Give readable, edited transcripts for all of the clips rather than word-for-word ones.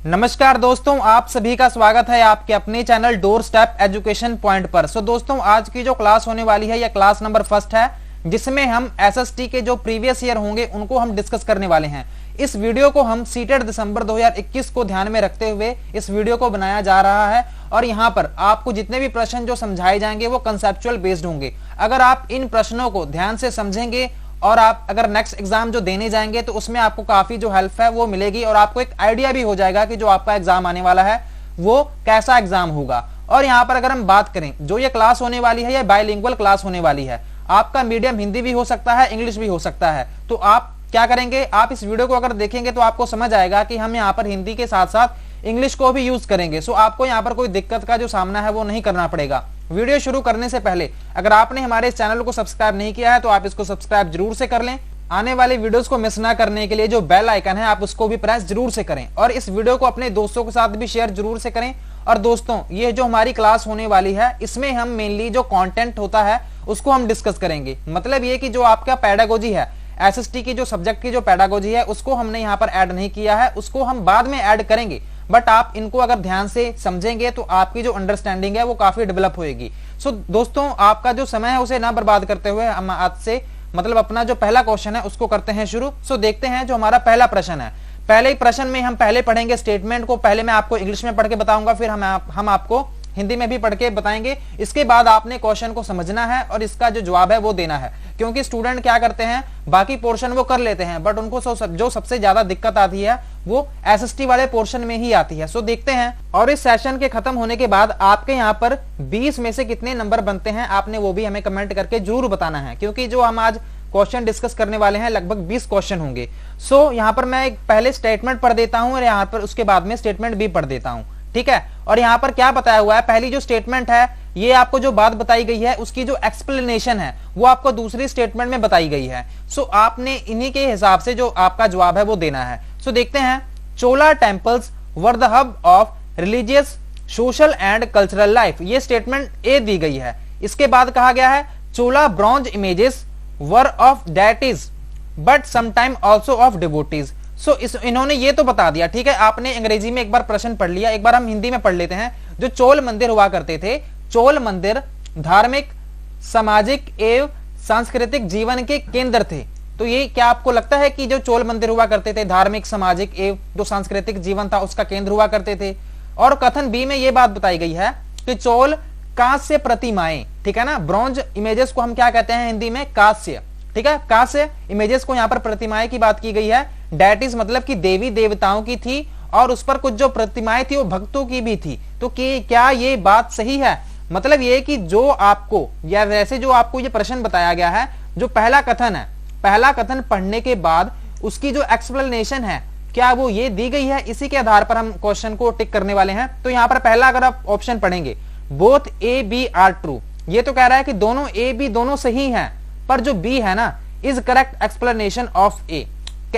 नमस्कार दोस्तों, आप सभी का स्वागत है आपके अपने channel door step education point पर। दोस्तों, आज की जो क्लास होने वाली है यह क्लास नंबर फर्स्ट है, जिसमें हम एसएसटी के जो प्रीवियस ईयर होंगे उनको हम डिस्कस करने वाले हैं। इस वीडियो को हम सीटेड दिसंबर 2021 को ध्यान में रखते हुए इस वीडियो को बनाया जा रहा है और यहाँ पर आपको जितने भी प्रश्न जो समझाए जाएंगे वो कंसेप्चुअल बेस्ड होंगे। अगर आप इन प्रश्नों को ध्यान से समझेंगे और आप अगर नेक्स्ट एग्जाम जो देने जाएंगे तो उसमें आपको काफी जो हेल्प है वो मिलेगी और आपको एक आइडिया भी हो जाएगा कि जो आपका एग्जाम आने वाला है वो कैसा एग्जाम होगा। और यहाँ पर अगर हम बात करें, जो ये क्लास होने वाली है, ये बाइलिंगुअल क्लास होने वाली है। आपका मीडियम हिंदी भी हो सकता है, इंग्लिश भी हो सकता है। तो आप क्या करेंगे, आप इस वीडियो को अगर देखेंगे तो आपको समझ आएगा कि हम यहाँ पर हिंदी के साथ साथ इंग्लिश को भी यूज करेंगे। सो आपको यहाँ पर कोई दिक्कत का जो सामना है वो नहीं करना पड़ेगा। वीडियो शुरू करने से पहले अगर आपने हमारे इस चैनल को सब्सक्राइब नहीं किया है तो आप इसको सब्सक्राइब जरूर से कर लें। आने वाले वीडियोस को मिस ना करने के लिए जो बेल आइकन है आप उसको भी प्रेस जरूर से करें और इस वीडियो को अपने दोस्तों के साथ भी शेयर जरूर से करें। और दोस्तों, ये जो हमारी क्लास होने वाली है इसमें हम मेनली जो कंटेंट होता है उसको हम डिस्कस करेंगे। मतलब ये कि जो आपका पेडागोजी है, एसएसटी की जो सब्जेक्ट की जो पेडागोजी है उसको हमने यहाँ पर ऐड नहीं किया है, उसको हम बाद में ऐड करेंगे। बट आप इनको अगर ध्यान से समझेंगे तो आपकी जो अंडरस्टैंडिंग है वो काफी डेवलप होगी। सो दोस्तों, आपका जो समय है उसे ना बर्बाद करते हुए हम आज से मतलब अपना जो पहला क्वेश्चन है उसको करते हैं शुरू। सो देखते हैं जो हमारा पहला प्रश्न है। पहले ही प्रश्न में हम पहले पढ़ेंगे स्टेटमेंट को। पहले मैं आपको इंग्लिश में पढ़ के बताऊंगा, फिर हम आपको हिंदी में भी पढ़ के बताएंगे। इसके बाद आपने क्वेश्चन को समझना है और इसका जो जवाब है वो देना है। क्योंकि स्टूडेंट क्या करते हैं, बाकी पोर्शन वो कर लेते हैं बट उनको जो सबसे ज्यादा दिक्कत आती है वो एसएसटी वाले पोर्शन में ही आती है। सो देखते हैं। और इस सेशन के खत्म होने के बाद आपके यहाँ पर 20 में से कितने नंबर बनते हैं आपने वो भी हमें कमेंट करके जरूर बताना है, क्योंकि जो हम आज क्वेश्चन डिस्कस करने वाले हैं लगभग 20 क्वेश्चन होंगे। सो यहाँ पर मैं एक पहले स्टेटमेंट पढ़ देता हूं और यहाँ पर उसके बाद में स्टेटमेंट भी पढ़ देता हूं, ठीक है। और यहाँ पर क्या बताया हुआ है, पहली जो स्टेटमेंट है ये आपको जो बात बताई गई है उसकी जो एक्सप्लेनेशन है वो आपको दूसरी स्टेटमेंट में बताई गई है। सो आपने इन्हीं के हिसाब से जो आपका जवाब है वो देना है। सो देखते हैं। Chola temples were the hub of religious, social and cultural life, ये स्टेटमेंट ए दी गई है। इसके बाद कहा गया है Chola bronze images were of deities but sometime also of devotees. So इन्होंने ये तो बता दिया, ठीक है। आपने अंग्रेजी में एक बार प्रश्न पढ़ लिया, एक बार हम हिंदी में पढ़ लेते हैं। जो चोल मंदिर हुआ करते थे, चोल मंदिर धार्मिक, सामाजिक एवं सांस्कृतिक जीवन के केंद्र थे। तो ये क्या आपको लगता है कि जो चोल मंदिर हुआ करते थे धार्मिक, सामाजिक एवं जो सांस्कृतिक जीवन था उसका केंद्र हुआ करते थे। और कथन बी में यह बात बताई गई है कि चोल कांस्य प्रतिमाएं, ठीक है ना, ब्रॉन्ज इमेजेस को हम क्या कहते हैं हिंदी में, कांस्य, ठीक है। कांस्य इमेजेस को यहाँ पर प्रतिमाएं की बात की गई है। डेटीज मतलब कि देवी देवताओं की थी और उस पर कुछ जो प्रतिमाएं थी वो भक्तों की भी थी। तो क्या ये बात सही है? मतलब ये कि जो आपको या वैसे जो आपको ये प्रश्न बताया गया है, जो पहला कथन है, पहला कथन पढ़ने के बाद उसकी जो एक्सप्लेनेशन है क्या वो ये दी गई है, इसी के आधार पर हम क्वेश्चन को टिक करने वाले हैं। तो यहाँ पर पहला अगर आप ऑप्शन पढ़ेंगे, both A B are true, ये तो कह रहा है कि दोनों ए बी दोनों सही हैं, पर जो बी है ना, इज करेक्ट एक्सप्लेनेशन ऑफ ए।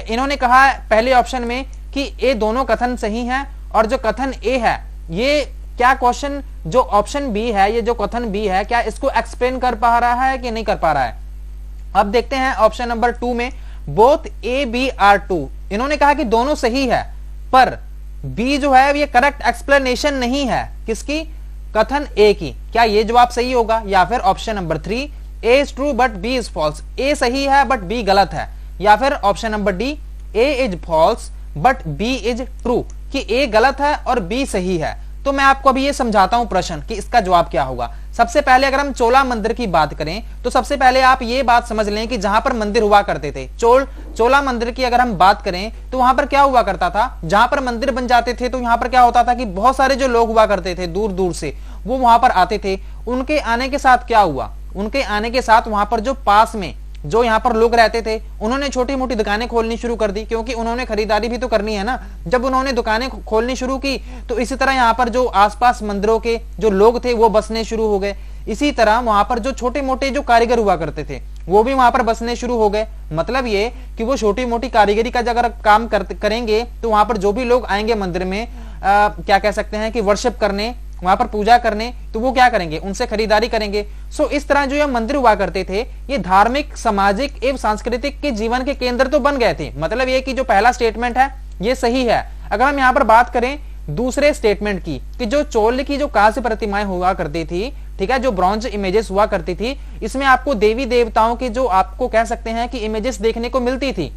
इन्होंने कहा है पहले ऑप्शन में कि ए दोनों कथन सही हैं और जो कथन ए है ये क्या क्वेश्चन जो ऑप्शन बी है, ये जो कथन बी है क्या इसको एक्सप्लेन कर पा रहा है कि नहीं कर पा रहा है। अब देखते हैं ऑप्शन नंबर 2 में, both A B are true, इन्होंने कहा कि दोनों सही है पर बी जो है ये करेक्ट एक्सप्लेनेशन नहीं है किसकी, कथन ए की। क्या ये जवाब सही होगा? या फिर option number 3, A is true but B is false, A सही है बट बी गलत है। या फिर option number D, A is false but B is true, कि ए गलत है और बी सही है। तो मैं आपको अभी ये समझाता हूं प्रश्न कि इसका जवाब क्या होगा। सबसे पहले अगर हम चोला मंदिर की बात करें तो सबसे पहले आप ये बात समझ लें कि जहां पर मंदिर हुआ करते थे, चोला मंदिर की अगर हम बात करें तो वहां पर क्या हुआ करता था, जहां पर मंदिर बन जाते थे तो यहां पर क्या होता था कि बहुत सारे जो लोग हुआ करते थे दूर दूर से वो वहां पर आते थे। उनके आने के साथ क्या हुआ, उनके आने के साथ वहां पर जो पास में जो यहाँ पर लोग रहते थे उन्होंने छोटी मोटी दुकानें खोलनी शुरू कर दी, क्योंकि उन्होंने खरीदारी भी तो करनी है ना। जब उन्होंने दुकानें खोलनी शुरू की तो इसी तरह यहाँ पर जो आसपास मंदिरों के जो लोग थे वो बसने शुरू हो गए। इसी तरह वहां पर जो छोटे मोटे जो कारीगर हुआ करते थे वो भी वहां पर बसने शुरू हो गए। मतलब ये कि वो छोटी मोटी कारीगरी का अगर काम करेंगे तो वहां पर जो भी लोग आएंगे मंदिर में क्या कह सकते हैं कि वर्शिप करने, वहां पर पूजा करने, तो वो क्या करेंगे, उनसे खरीदारी करेंगे। सो इस तरह जो ये मंदिर हुआ करते थे ये धार्मिक, सामाजिक एवं सांस्कृतिक के जीवन के केंद्र तो बन गए थे। मतलब ये कि जो पहला स्टेटमेंट है ये सही है। अगर हम यहाँ पर बात करें दूसरे स्टेटमेंट की कि जो चोल की जो कांस्य प्रतिमाएं हुआ करती थी, ठीक है, जो ब्रॉन्ज इमेजेस हुआ करती थी, इसमें आपको देवी देवताओं के जो आपको कह सकते हैं कि इमेजेस देखने को मिलती थी।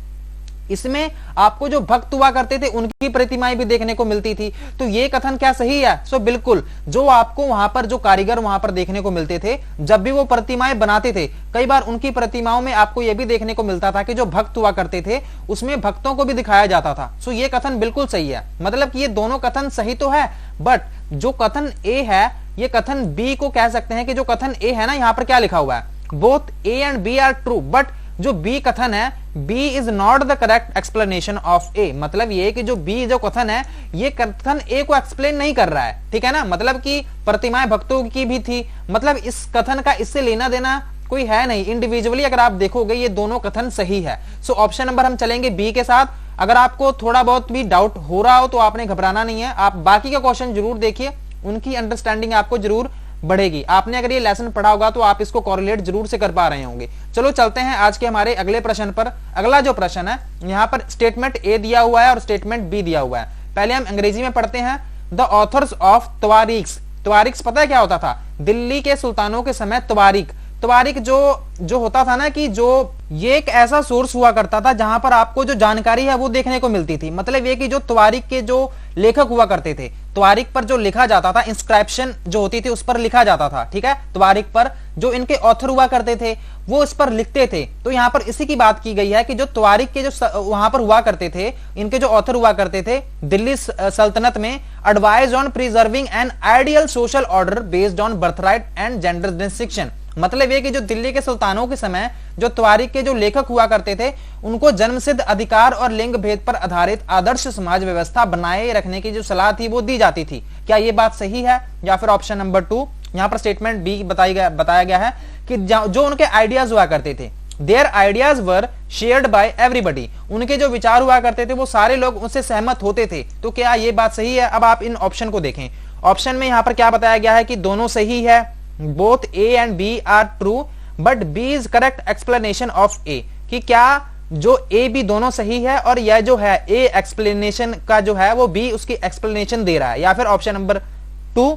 इसमें आपको जो भक्त हुआ करते थे उनकी प्रतिमाएं भी देखने को मिलती थी। तो ये कथन क्या सही है? सो बिल्कुल, जो आपको वहां पर जो कारीगर वहां पर देखने को मिलते थे, जब भी वो प्रतिमाएं बनाते थे, कई बार उनकी प्रतिमाओं में आपको यह भी देखने को मिलता था कि जो भक्त हुआ करते थे उसमें भक्तों को भी दिखाया जाता था। सो ये कथन बिल्कुल सही है, मतलब कि ये दोनों कथन सही तो है, बट जो कथन ए है ये कथन बी को कह सकते हैं कि जो कथन ए है ना, यहां पर क्या लिखा हुआ है, both A and B are true, but जो बी कथन है, B is not the correct explanation of A. मतलब ये कि जो बी जो कथन है ये कथन ए को एक्सप्लेन नहीं कर रहा है, ठीक है ना। मतलब कि प्रतिमाएं भक्तों की भी थी, मतलब इस कथन का इससे लेना देना कोई है नहीं। इंडिविजुअली अगर आप देखोगे ये दोनों कथन सही है। सो ऑप्शन नंबर हम चलेंगे बी के साथ। अगर आपको थोड़ा बहुत भी डाउट हो रहा हो तो आपने घबराना नहीं है, आप बाकी का क्वेश्चन जरूर देखिए, उनकी अंडरस्टैंडिंग आपको जरूर बढ़ेगी। आपने अगर ये लेसन पढ़ा होगा तो आप इसको कोरिलेट जरूर से कर पा रहे होंगे। चलो चलते हैं आज के हमारे अगले प्रश्न पर। अगला जो प्रश्न है, यहाँ पर स्टेटमेंट ए दिया हुआ है और स्टेटमेंट बी दिया हुआ है। पहले हम अंग्रेजी में पढ़ते हैं। The authors of tawarikhs. Tawarikhs पता है क्या होता था? दिल्ली के सुल्तानों के समय तवारीख जो होता था ना, कि जो ये एक ऐसा सोर्स हुआ करता था जहां पर आपको जो जानकारी है वो देखने को मिलती थी। मतलब ये कि जो तवारीख के जो लेखक हुआ करते थे, तवारीख पर जो लिखा जाता था, इंस्क्रिप्शन जो होती थी उस पर लिखा जाता था, ठीक है। तवारीख पर जो इनके ऑथर हुआ करते थे वो इस पर लिखते थे। तो यहां पर इसी की बात की गई है कि जो तवारीख के जो वहां पर हुआ करते थे, इनके जो ऑथर हुआ करते थे दिल्ली सल्तनत में, advise on preserving an ideal social order based on birthright and gender distinction. मतलब ये कि जो दिल्ली के सुल्तानों के समय जो तवारीख के जो लेखक हुआ करते थे उनको जन्मसिद्ध अधिकार और लिंग भेद पर आधारित आदर्श समाज व्यवस्था बनाए रखने की जो सलाह थी वो दी जाती थी। क्या ये बात सही है? या फिर ऑप्शन नंबर 2 यहां पर स्टेटमेंट बी बताया गया है कि जो उनके आइडियाज हुआ करते थे, their ideas were shared by everybody. उनके जो विचार हुआ करते थे वो सारे लोग उनसे सहमत होते थे। तो क्या ये बात सही है? अब आप इन ऑप्शन को देखें। ऑप्शन में यहां पर क्या बताया गया है कि दोनों सही है, both A and B are true but B is correct explanation of A. कि क्या जो ए बी दोनों सही है और यह जो है ए एक्सप्लेनेशन का जो है वो बी उसकी एक्सप्लेनेशन दे रहा है। या फिर option number 2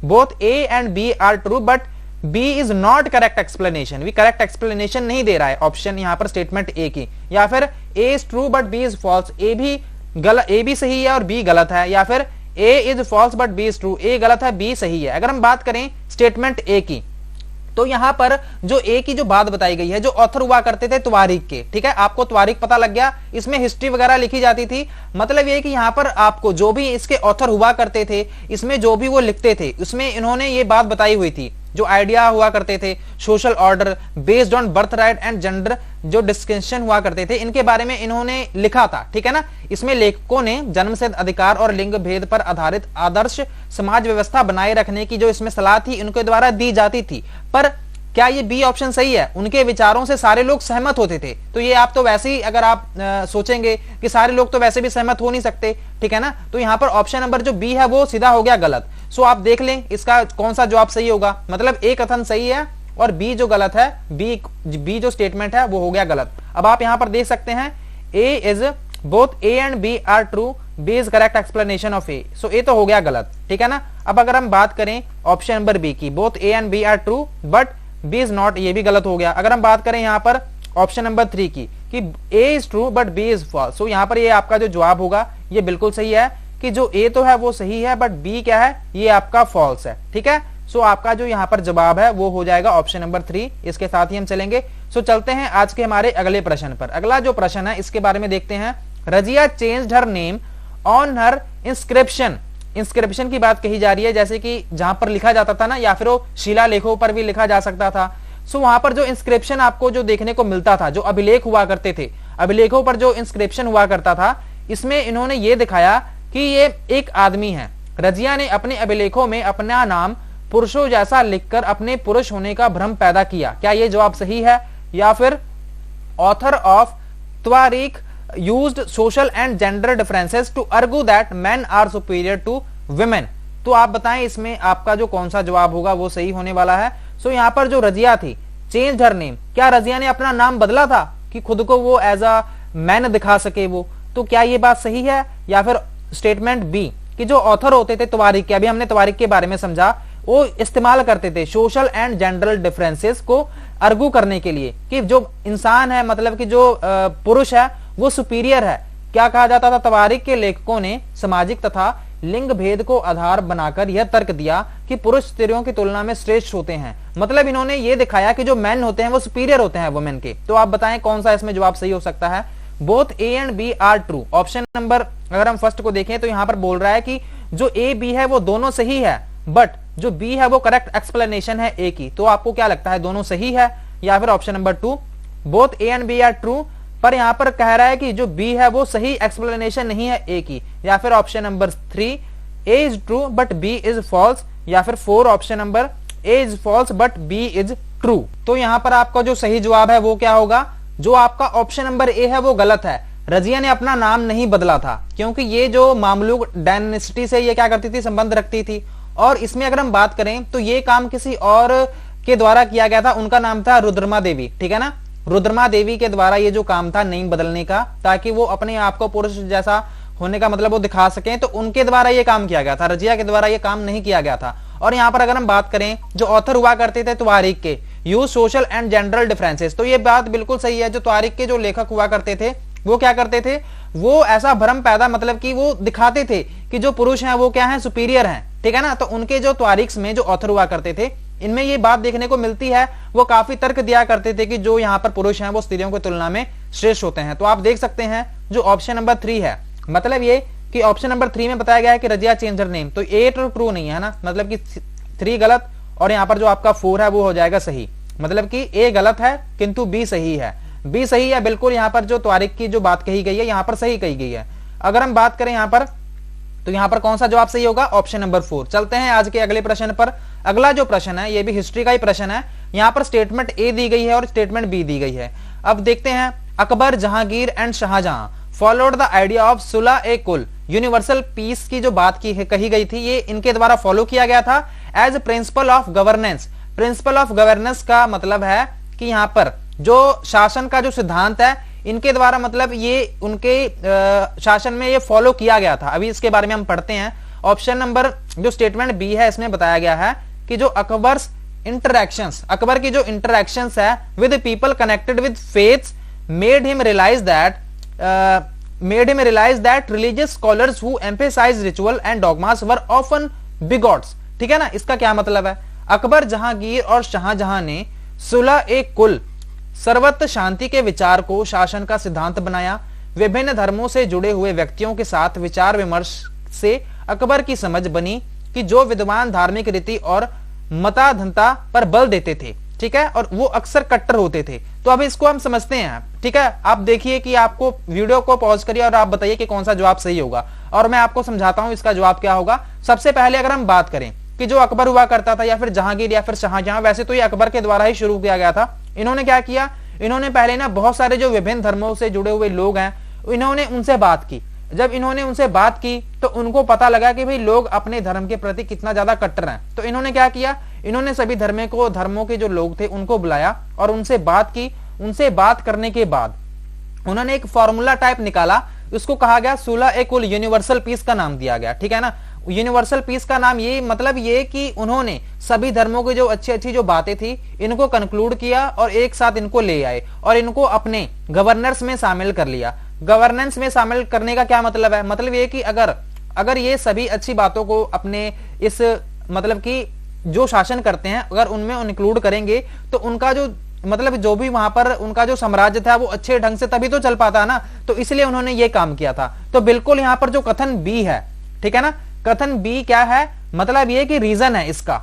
both A and B are true but B is not correct explanation, भी करेक्ट एक्सप्लेनेशन नहीं दे रहा है ऑप्शन यहां पर स्टेटमेंट ए की। या फिर A is true but B is false, A भी सही है और बी गलत है। या फिर A is false but B is true, A गलत है बी सही है। अगर हम बात करें स्टेटमेंट ए की, तो यहां पर जो ए की जो बात बताई गई है, जो ऑथर हुआ करते थे तवारीख के, ठीक है, आपको तवारीख पता लग गया, इसमें हिस्ट्री वगैरह लिखी जाती थी। मतलब ये कि यहां पर आपको जो भी इसके ऑथर हुआ करते थे, इसमें जो भी वो लिखते थे, उसमें इन्होंने ये बात बताई हुई थी, जो आइडिया हुआ करते थे social order based on birth right and gender, जो डिस्कशन हुआ करते थे, इनके बारे में इन्होंने लिखा था, ठीक है ना। इसमें लेखकों ने जन्मसिद्ध अधिकार और लिंग भेद पर आधारित आदर्श समाज व्यवस्था बनाए रखने की जो इसमें सलाह थी उनके द्वारा दी जाती थी। पर क्या ये बी ऑप्शन सही है? उनके विचारों से सारे लोग सहमत होते थे। तो ये आप तो वैसे ही अगर आप सोचेंगे कि सारे लोग तो वैसे भी सहमत हो नहीं सकते, ठीक है ना। तो यहां पर ऑप्शन नंबर जो बी है वो सीधा हो गया गलत। सो आप देख लें इसका कौन सा जवाब सही होगा। मतलब ए कथन सही है और बी जो गलत है, बी जो स्टेटमेंट है वो हो गया गलत। अब आप यहां पर देख सकते हैं A is both A and B are true, B is correct explanation of A. So A तो हो गया गलत, ठीक है ना। अब अगर हम बात करें ऑप्शन नंबर बी की, both A and B are true but B is not, ये भी गलत हो गया। अगर हम बात करें यहां पर ऑप्शन नंबर 3 की कि A is true but B is false, so यहां पर ये आपका जो जवाब होगा ये बिल्कुल सही है कि जो ए तो है वो सही है बट बी क्या है, ये आपका फॉल्स है, ठीक है। सो आपका जो यहां पर जवाब है वो हो जाएगा ऑप्शन नंबर 3। इसके साथ ही हम चलेंगे। सो चलते हैं आज के हमारे अगले प्रश्न पर। अगला जो प्रश्न है इसके बारे में देखते हैं। Razia changed her name on her inscription. Inscription की बात कही जा रही है, जैसे कि जहां पर लिखा जाता था ना, या फिर वो शिलालेखों पर भी लिखा जा सकता था। सो वहां पर जो इंस्क्रिप्शन आपको जो देखने को मिलता था, जो अभिलेख हुआ करते थे, अभिलेखों पर जो इंस्क्रिप्शन हुआ करता था, इसमें इन्होंने ये दिखाया कि ये एक आदमी है। रजिया ने अपने अभिलेखों में अपना नाम पुरुषों जैसा लिखकर अपने पुरुष होने का भ्रम पैदा किया। क्या ये जवाब सही है? या फिर author of tawarikh used social and gender differences to argue that men are superior to women। तो आप बताएं इसमें आपका जो कौन सा जवाब होगा वो सही होने वाला है। सो यहां पर जो रजिया थी, चेंज हर नेम, क्या रजिया ने अपना नाम बदला था कि खुद को वो एज अ मैन दिखा सके वो? तो क्या ये बात सही है? या फिर स्टेटमेंट बी कि जो ऑथर होते थे तवारीख के, अभी हमने तवारीख के बारे में समझा, वो इस्तेमाल करते थे सोशल एंड जनरल डिफरेंसेस को आर्गू करने के लिए कि जो इंसान है, मतलब कि जो पुरुष है वो सुपीरियर है। क्या कहा जाता था? तवारीख के लेखकों ने सामाजिक तथा लिंग भेद को आधार बनाकर यह तर्क दिया कि पुरुष स्त्रियों की तुलना में श्रेष्ठ होते हैं। मतलब इन्होंने ये दिखाया कि जो मेन होते हैं वो सुपीरियर होते हैं वुमेन के। तो आप बताएं कौन सा इसमें जवाब सही हो सकता है? Both A and B are true. Option number, अगर हम फर्स्ट को देखें तो यहां पर बोल रहा है कि जो ए बी है वो दोनों सही है, बट जो बी है वो करेक्ट एक्सप्लेनेशन है ए की। तो आपको क्या लगता है, दोनों सही है या फिर option number two both A and B are true? पर यहां पर कह रहा है कि जो बी है वो सही एक्सप्लेनेशन नहीं है ए की, या फिर option number three A is true but B is false, या फिर four option number A is false but B is true. तो यहां पर आपका जो सही जवाब है वो क्या होगा? जो आपका ऑप्शन नंबर ए है वो गलत है। रजिया ने अपना नाम नहीं बदला था, क्योंकि ये जो मामलूक डायनेस्टी से ये क्या करती थी, संबंध रखती थी। और इसमें अगर हम बात करें तो ये काम किसी और के द्वारा किया गया था, उनका नाम था रुद्रमा देवी, ठीक है ना। रुद्रमा देवी के द्वारा ये जो काम था नेम बदलने का, ताकि वो अपने आप को पुरुष जैसा होने का मतलब वो दिखा सकें, तो उनके द्वारा ये काम किया गया था। रजिया के द्वारा ये काम नहीं किया गया था। और यहाँ पर अगर हम बात करें, जो ऑथर हुआ करते थे तवारीख के, use social and general differences, तो ये बात बिल्कुल सही है। जो तवारीख के जो लेखक हुआ करते थे वो क्या करते थे, वो ऐसा भ्रम पैदा, मतलब कि वो दिखाते थे कि जो पुरुष हैं वो क्या है, सुपीरियर हैं, ठीक है ना। तो उनके जो तवारीख में जो ऑथर हुआ करते थे, इनमें ये बात देखने को मिलती है, वो काफी तर्क दिया करते थे कि जो यहाँ पर पुरुष हैं वो स्त्रियों की तुलना में श्रेष्ठ होते हैं। तो आप देख सकते हैं जो ऑप्शन नंबर थ्री है, मतलब ये कि ऑप्शन नंबर थ्री में बताया गया है कि रजिया चेंज हर नेम, तो ए तो ट्रू नहीं है ना, मतलब कि थ्री गलत, और यहाँ पर जो आपका फोर है वो हो जाएगा सही। मतलब कि ए गलत है किंतु बी सही है। बी सही है बिल्कुल, यहाँ पर जो तवारीख की जो बात कही गई है यहाँ पर सही कही गई है। अगर हम बात करें यहाँ पर, तो यहाँ पर कौन सा जवाब सही होगा? Option number four. चलते हैं आज के अगले प्रश्न पर। अगला जो प्रश्न है ये भी हिस्ट्री का ही प्रश्न है। यहाँ पर स्टेटमेंट ए दी गई है और स्टेटमेंट बी दी गई है। अब देखते हैं, Akbar, Jahangir and Shahjahan followed the idea of sulh e kul, universal piece की जो बात की कही गई थी, ये इनके द्वारा फॉलो किया गया था as principle of governance. Principle of governance का मतलब है कि यहाँ पर जो शासन का जो सिद्धांत है, इनके द्वारा, मतलब ये उनके शासन में ये फॉलो किया गया था। अभी इसके बारे में हम पढ़ते हैं। ऑप्शन नंबर जो स्टेटमेंट बी है, इसमें बताया गया है कि जो अकबर्स इंटरैक्शंस, अकबर की जो इंटरैक्शंस है with people connected with faiths made him realise that religious scholars who emphasise ritual and dogmas were often bigots. ठीक है ना। इसका क्या मतलब है? अकबर, जहांगीर और शाहजहां ने सुलह ए कुल, सर्वत्र शांति के विचार को शासन का सिद्धांत बनाया। विभिन्न धर्मों से जुड़े हुए व्यक्तियों के साथ विचार विमर्श से अकबर की समझ बनी कि जो विद्वान धार्मिक रीति और मताधनता पर बल देते थे, ठीक है, और वो अक्सर कट्टर होते थे। तो अब इसको हम समझते हैं, ठीक है। आप देखिए कि आपको वीडियो को पॉज करिए और आप बताइए कि कौन सा जवाब सही होगा, और मैं आपको समझाता हूं इसका जवाब क्या होगा। सबसे पहले अगर हम बात करें कि जो अकबर हुआ करता था, या फिर जहांगीर या फिर शाहजहां, वैसे तो ये अकबर के द्वारा ही शुरू किया गया था। इन्होंने क्या किया, इन्होंने पहले ना बहुत सारे जो विभिन्न धर्मों से जुड़े हुए लोग हैं, इन्होंने उनसे बात की। जब इन्होंने उनसे बात की तो उनको पता लगा कि भाई लोग अपने धर्म के प्रति कितना ज्यादा कट्टर हैं। तो इन्होंने क्या किया, इन्होंने सभी धर्मों के जो लोग थे उनको बुलाया और उनसे बात की। उनसे बात करने के बाद उन्होंने एक फॉर्मूला टाइप निकाला, उसको कहा गया सुलह ए कुल, यूनिवर्सल पीस का नाम दिया गया, ठीक है ना। यूनिवर्सल पीस का नाम ये मतलब ये कि उन्होंने सभी धर्मों की जो अच्छी अच्छी जो बातें थी इनको कंक्लूड किया और एक साथ इनको ले आए और इनको अपने गवर्नेंस में शामिल कर लिया। गवर्नेंस में शामिल करने का क्या मतलब है? मतलब ये कि अगर ये सभी अच्छी बातों को अपने इस मतलब कि जो शासन करते हैं अगर उनमें इंक्लूड करेंगे तो उनका जो मतलब जो भी वहां पर उनका जो साम्राज्य था वो अच्छे ढंग से तभी तो चल पाता ना। तो इसलिए उन्होंने ये काम किया था। तो बिल्कुल यहां पर जो कथन बी है, ठीक है ना, कथन बी क्या है, मतलब ये कि रीजन है इसका,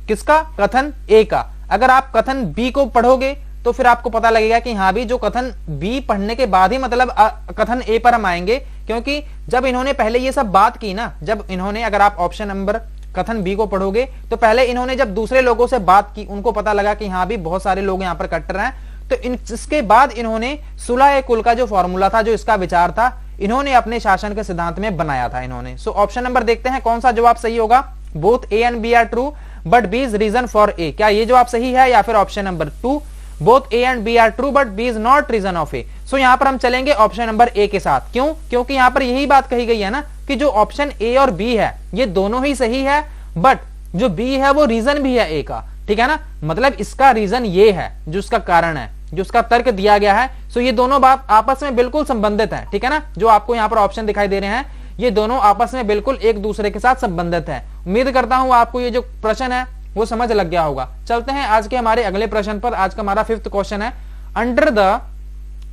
किसका, कथन ए का। अगर आप कथन बी को पढ़ोगे तो फिर आपको पता लगेगा कि हाँ भी जो कथन बी पढ़ने के बाद ही मतलब कथन ए पर हम आएंगे, क्योंकि जब इन्होंने पहले ये सब बात की ना, जब इन्होंने, अगर आप ऑप्शन नंबर कथन बी को पढ़ोगे तो पहले इन्होंने जब दूसरे लोगों से बात की उनको पता लगा कि हाँ भी बहुत सारे लोग यहाँ पर कट्टर हैं, तो इसके बाद इन्होंने सुलह ए कुल का जो फॉर्मूला था, जो इसका विचार था, इन्होंने अपने शासन के सिद्धांत में बनाया था इन्होंने। सो ऑप्शन नंबर देखते हैं कौन सा जवाब सही होगा। Both A and B are true but B is reason for A. क्या ये जवाब सही है या फिर option number two both A and B are true but B is not reason of A. So यहां पर हम चलेंगे ऑप्शन नंबर ए के साथ। क्यों? क्योंकि यहां पर यही बात कही गई है ना कि जो ऑप्शन ए और बी है ये दोनों ही सही है, बट जो बी है वो रीजन भी है ए का, ठीक है ना। मतलब इसका रीजन ये है, जो उसका कारण है, जो उसका तर्क दिया गया है। सो ये दोनों बात आपस में बिल्कुल संबंधित है, ठीक है ना। जो आपको यहाँ पर ऑप्शन दिखाई दे रहे हैं ये दोनों आपस में बिल्कुल एक दूसरे के साथ संबंधित है। उम्मीद करता हूं आपको ये जो प्रश्न है वो समझ लग गया होगा। चलते हैं आज के हमारे अगले प्रश्न पर। आज का हमारा 5th क्वेश्चन है, under the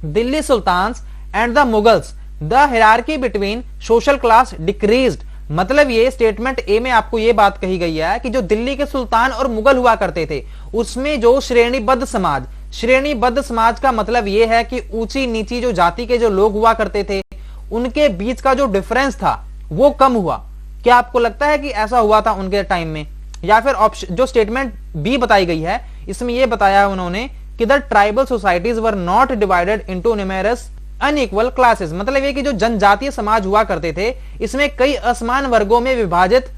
Delhi sultans and the Mughals the hierarchy between social class decreased. मतलब ये स्टेटमेंट ए में आपको ये बात कही गई है कि जो दिल्ली के सुल्तान और मुगल हुआ करते थे उसमें जो श्रेणीबद्ध समाज, श्रेणीबद्ध समाज का मतलब ये है कि ऊंची नीची जो जाति के जो लोग हुआ करते थे उनके बीच का जो डिफरेंस था वो कम हुआ। क्या आपको लगता है कि ऐसा हुआ था उनके टाइम में? या फिर ऑप्शन जो स्टेटमेंट बी बताई गई है इसमें यह बताया है उन्होंने कि the tribal societies were not divided into numerous unequal classes. मतलब ये कि जो जनजातीय समाज हुआ करते थे इसमें कई असमान वर्गों में विभाजित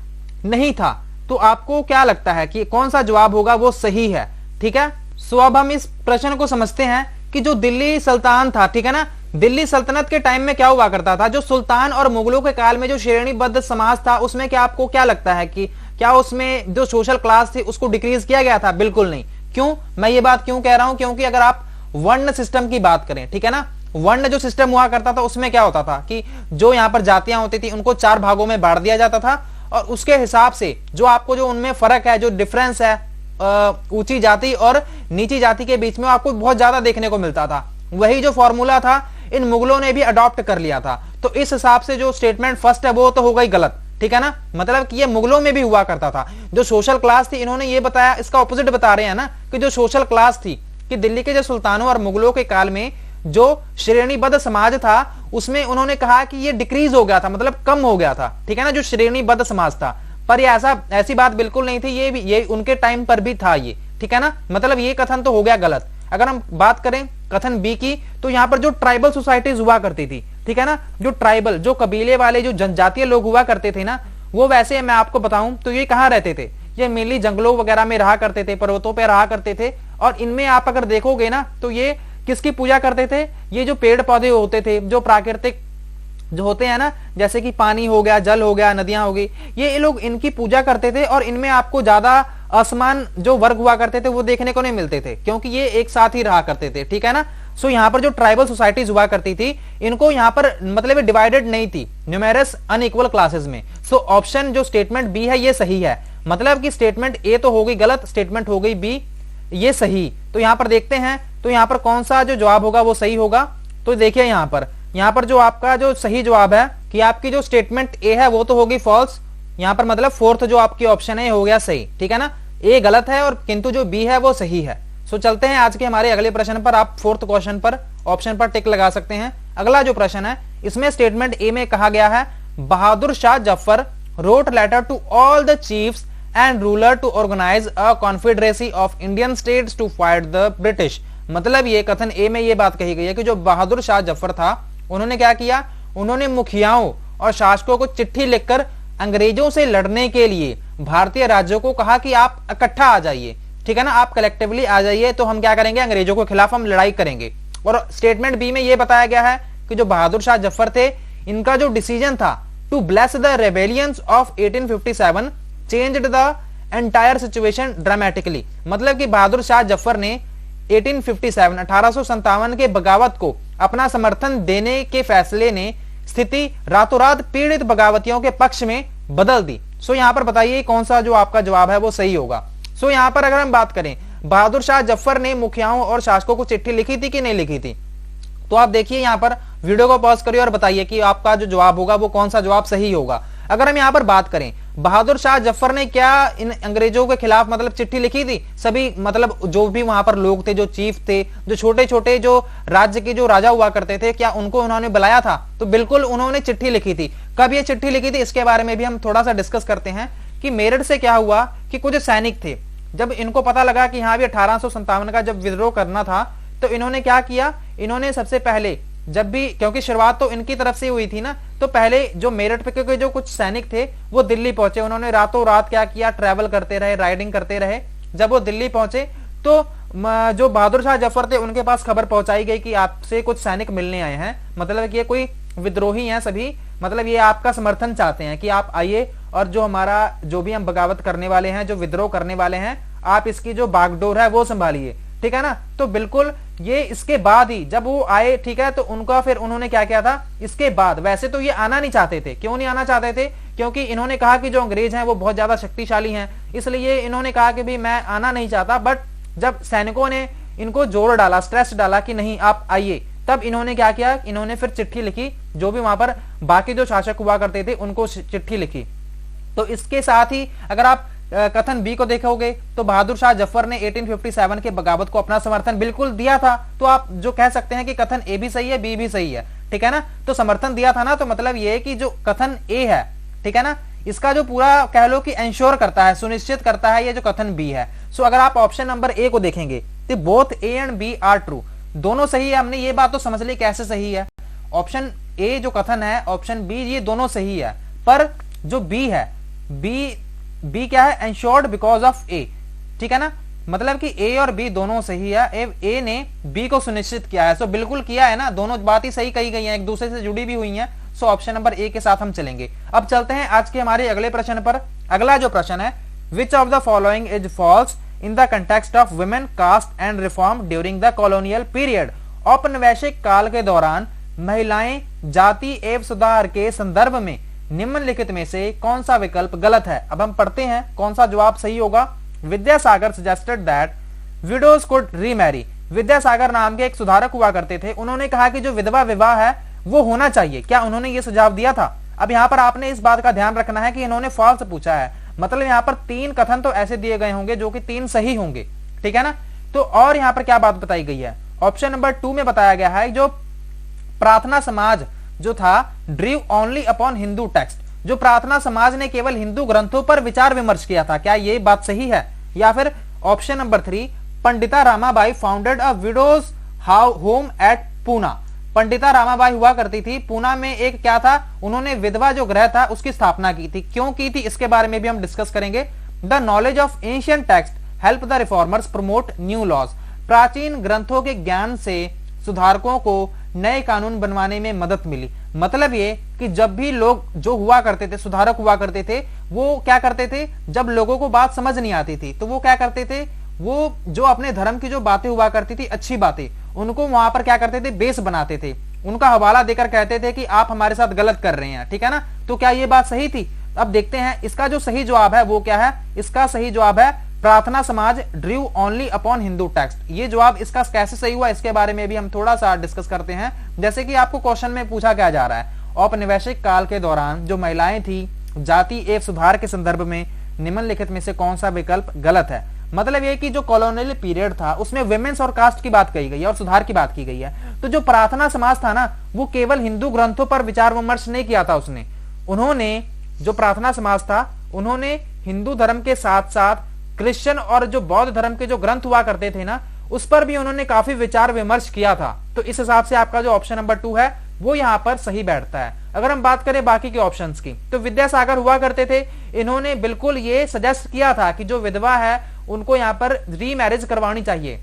नहीं था। तो आपको क्या लगता है कि कौन सा जवाब होगा वो सही है? ठीक है, सो अब हम इस प्रश्न को समझते हैं कि जो दिल्ली सुल्तान था, ठीक है ना, दिल्ली सल्तनत के टाइम में क्या हुआ करता था, जो सुल्तान और मुगलों के काल में जो श्रेणीबद्ध समाज था उसमें क्या आपको क्या लगता है कि क्या उसमें जो सोशल क्लास थी उसको डिक्रीज किया गया था? बिल्कुल नहीं। क्यों मैं ये बात क्यों कह रहा हूं? क्योंकि अगर आप वर्ण सिस्टम की बात करें, ठीक है ना, वर्ण जो सिस्टम हुआ करता था उसमें क्या होता था कि जो यहां पर जातियां होती थी उनको 4 भागों में बांट दिया जाता था और उसके हिसाब से जो आपको जो उनमें फर्क है, जो डिफरेंस है ऊंची जाति और नीची जाति के बीच में आपको बहुत ज्यादा देखने को मिलता था। वही जो फॉर्मूला था इन मुगलों ने भी अडॉप्ट कर लिया था। तो इस हिसाब से जो स्टेटमेंट फर्स्ट है वो तो हो गई गलत, ठीक है ना। मतलब कि ये मुगलों में भी हुआ करता था। जो सोशल क्लास थी इन्होंने ये बताया, इसका ऑपोजिट बता रहे हैं ना कि जो सोशल क्लास थी कि दिल्ली के जो सुल्तानों और मुगलों के काल में जो श्रेणीबद्ध समाज था उसमें उन्होंने कहा कि ये डिक्रीज हो गया था, मतलब कम हो गया था, ठीक है ना, जो श्रेणीबद्ध समाज था। पर ये ऐसी बात बिल्कुल नहीं थी, ये उनके टाइम पर भी था ये, ठीक है ना। मतलब ये कथन तो हो गया गलत। अगर हम बात करें कथन बी की तो यहां पर जो ट्राइबल सोसाइटीज हुआ करती थी, ठीक है ना, जो ट्राइबल जो कबीले वाले जो जनजातीय लोग हुआ करते थे ना, वो वैसे मैं आपको बताऊं तो ये कहां रहते थे? ये मेनली जंगलों वगैरह में रहा करते थे, पर्वतों पे रहा करते थे। और इनमें आप अगर देखोगे ना तो ये किसकी पूजा करते थे? ये जो पेड़ पौधे होते थे, जो प्राकृतिक जो होते हैं ना, जैसे कि पानी हो गया, जल हो गया, नदियां हो गई, ये लोग इनकी पूजा करते थे। और इनमें आपको ज्यादा असमान जो वर्ग हुआ करते थे वो देखने को नहीं मिलते थे क्योंकि ये एक साथ ही रहा करते थे, ठीक है ना। सो यहाँ पर जो ट्राइबल सोसाइटीज हुआ करती थी इनको यहाँ पर मतलब डिवाइडेड नहीं थी न्यूमेरस अनइक्वल क्लासेस में। सो ऑप्शन जो स्टेटमेंट बी है ये सही है। मतलब कि स्टेटमेंट ए तो हो गई गलत, स्टेटमेंट हो गई बी ये सही। तो यहाँ पर देखते हैं तो यहाँ पर कौन सा जो जवाब होगा वो सही होगा। तो देखिए यहाँ पर जो आपका जो सही जवाब है कि आपकी जो स्टेटमेंट ए है वो तो होगी फॉल्स। यहाँ पर मतलब 4th जो आपकी ऑप्शन है हो गया सही, ठीक है ना। ए गलत है और किंतु जो बी है वो सही है। सो चलते हैं आज के हमारे अगले प्रश्न पर। आप 4th क्वेश्चन पर ऑप्शन पर टिक लगा सकते हैं। अगला जो प्रश्न है इसमें स्टेटमेंट ए में कहा गया है Bahadur Shah Zafar wrote letter to all the chiefs and ruler to organise a confederacy of Indian states to fight the British. मतलब ये कथन ए में ये बात कही गई है कि जो बहादुर शाह जफर था उन्होंने क्या किया, उन्होंने मुखियाओं और शासकों को चिट्ठी लिखकर अंग्रेजों से लड़ने के लिए भारतीय राज्यों को कहा कि आप इकट्ठा आ जाइए, ठीक है ना, आप कलेक्टिवली आ जाइए तो हम क्या करेंगे, अंग्रेजों के खिलाफ हम लड़ाई करेंगे। और स्टेटमेंट बी में यह बताया गया है कि जो बहादुर शाह जफर थे इनका जो डिसीजन था to bless the rebellions of 1857 changed the entire situation dramatically. मतलब कि बहादुर शाह जफर ने 1857 के बगावत को अपना समर्थन देने के फैसले ने स्थिति रातों रात पीड़ित बगावतियों के पक्ष में बदल दी। सो यहां पर बताइए कौन सा जो आपका जवाब है वो सही होगा। सो यहां पर अगर हम बात करें बहादुर शाह जफर ने मुखियाओं और शासकों को चिट्ठी लिखी थी कि नहीं लिखी थी, तो आप देखिए यहां पर वीडियो को पॉज करिए और बताइए कि आपका जो जवाब होगा वो कौन सा जवाब सही होगा। अगर हम यहां पर बात करें बहादुर शाह जफर ने क्या इन अंग्रेजों के खिलाफ मतलब चिट्ठी लिखी थी? सभी मतलब जो भी वहां पर लोग थे, जो चीफ थे, जो छोटे छोटे जो राज्य के जो राजा हुआ करते थे, क्या उनको उन्होंने बुलाया था? तो बिल्कुल उन्होंने चिट्ठी लिखी थी। कब ये चिट्ठी लिखी थी इसके बारे में भी हम थोड़ा सा डिस्कस करते हैं कि मेरठ से क्या हुआ कि कुछ सैनिक थे, जब इनको पता लगा कि हाँ भी 1857 का जब विद्रोह करना था तो इन्होंने क्या किया, इन्होंने सबसे पहले जब भी, क्योंकि शुरुआत तो इनकी तरफ से हुई थी ना, तो पहले जो मेरठ पे के जो कुछ सैनिक थे वो दिल्ली पहुंचे। उन्होंने रातों रात क्या किया, ट्रैवल करते रहे, राइडिंग करते रहे। जब वो दिल्ली पहुंचे तो जो बहादुर शाह जफर थे उनके पास खबर पहुंचाई गई कि आपसे कुछ सैनिक मिलने आए हैं, मतलब कि ये कोई विद्रोही हैं सभी, मतलब ये आपका समर्थन चाहते हैं कि आप आइए और जो हमारा जो भी हम बगावत करने वाले हैं, जो विद्रोह करने वाले हैं, आप इसकी जो बागडोर है वो संभालिए, ठीक है ना। तो बिल्कुल ये इसके बाद ही जब वो आए, ठीक है, तो उनका फिर उन्होंने क्या किया था इसके बाद, वैसे तो ये आना नहीं चाहते थे। क्यों नहीं आना चाहते थे? क्योंकि इन्होंने कहा कि जो अंग्रेज हैं वो बहुत ज्यादा शक्तिशाली हैं, इसलिए इन्होंने कहा कि भाई मैं आना नहीं चाहता। बट जब सैनिकों ने इनको जोर डाला, स्ट्रेस डाला कि नहीं आप आइए, तब इन्होंने क्या किया, इन्होंने फिर चिट्ठी लिखी, जो भी वहां पर बाकी जो शासक हुआ करते थे उनको चिट्ठी लिखी। तो इसके साथ ही अगर आप कथन बी को देखोगे तो बहादुर शाह जफर ने 1857 के बगावत को अपना समर्थन बिल्कुल दिया था। तो आप जो कह सकते हैं कि कथन ए भी सही है, बी भी सही है, ठीक है ना। तो समर्थन दिया था ना, तो मतलब ये है कि जो कथन ए है, ठीक है ना, इसका जो पूरा कह लो कि इंश्योर करता है, सुनिश्चित करता है, ये जो कथन बी है। सो अगर आप ऑप्शन नंबर ए को देखेंगे तो both A and B are true, दोनों सही है। हमने ये बात तो समझ ली कैसे सही है, ऑप्शन ए जो कथन है, ऑप्शन बी, ये दोनों सही है। पर जो बी है, बी क्या है, एंश्योर्ड बिकॉज ऑफ ए, ठीक है ना, मतलब कि ए और बी दोनों सही है। ए ने बी को सुनिश्चित किया है, सो बिल्कुल किया है ना, दोनों बात ही सही कही गई है, एक दूसरे से जुड़ी भी हुई है। सो ऑप्शन नंबर ए के साथ हम चलेंगे। अब चलते हैं आज के हमारे अगले प्रश्न पर। अगला जो प्रश्न है, which of the following is false in the context of women caste and reform during the colonial period. औपनिवेशिक काल के दौरान महिलाएं जाति एवं सुधार के संदर्भ में निम्नलिखित में से कौन सा विकल्प गलत है। अब हम पढ़ते हैं कौन सा जवाब सही होगा। Vidyasagar suggested that widows could remarry. Vidyasagar नाम के एक सुधारक हुआ करते थे, उन्होंने कहा कि जो विधवा विवाह है वो होना चाहिए। क्या उन्होंने ये सुझाव दिया था? अब यहाँ पर आपने इस बात का ध्यान रखना है कि इन्होंने फॉल्स पूछा है, मतलब यहाँ पर 3 कथन तो ऐसे दिए गए होंगे जो कि 3 सही होंगे, ठीक है ना। तो और यहाँ पर क्या बात बताई गई है, ऑप्शन नंबर 2 में बताया गया है जो प्रार्थना समाज जो था ड्रीव ओनली अपॉन हिंदू टेक्स्ट, जो प्रार्थना समाज ने केवल हिंदू ग्रंथों पर विचार विमर्श किया था। क्या ये बात सही है? या फिर option number 3, Pandita Ramabai founded a widows home at Poona. Pandita Ramabai हुआ करती थी पूना में, एक क्या था, उन्होंने विधवा जो गृह था उसकी स्थापना की थी। क्यों की थी इसके बारे में भी हम डिस्कस करेंगे। The knowledge of ancient text help the reformers promote new laws. प्राचीन ग्रंथों के ज्ञान से सुधारकों को नए कानून बनवाने में मदद मिली। मतलब ये कि जब भी लोग जो हुआ करते थे, सुधारक हुआ करते थे, वो क्या करते थे, जब लोगों को बात समझ नहीं आती थी तो वो क्या करते थे, वो जो अपने धर्म की जो बातें हुआ करती थी, अच्छी बातें, उनको वहां पर क्या करते थे, बेस बनाते थे, उनका हवाला देकर कहते थे कि आप हमारे साथ गलत कर रहे हैं, ठीक है ना। तो क्या ये बात सही थी? अब देखते हैं इसका जो सही जवाब है वो क्या है। इसका सही जवाब है प्रार्थना समाज ड्रीव ओनली अपॉन हिंदू टेक्स्ट। ये जवाब इसका कैसे सही हुआ इसके बारे में भी हम थोड़ा सा डिस्कस करते हैं। जैसे कि आपको क्वेश्चन में पूछा क्या जा रहा है, औपनिवेशिक काल के दौरान जो महिलाएं थी जाति एवं सुधार के संदर्भ में निम्नलिखित में से कौन सा विकल्प गलत है। मतलब ये कि जो कॉलोनियल पीरियड था उसमें वुमेन्स और कास्ट की बात कही गई है और सुधार की बात की गई है। तो जो प्रार्थना समाज था ना, वो केवल हिंदू ग्रंथों पर विचार विमर्श नहीं किया था उन्होंने जो प्रार्थना समाज था, उन्होंने हिंदू धर्म के साथ साथ क्रिश्चियन और जो बौद्ध धर्म के जो ग्रंथ हुआ करते थे ना, उस पर भी उन्होंने काफी विचार विमर्श किया था। तो इस हिसाब से आपका जो ऑप्शन नंबर 2 है वो यहाँ पर सही बैठता है। अगर हम बात करें बाकी के ऑप्शंस की, तो विद्यासागर हुआ करते थे, इन्होंने बिल्कुल ये सजेस्ट किया था कि जो विधवा है उनको यहाँ पर रीमैरिज करवानी चाहिए,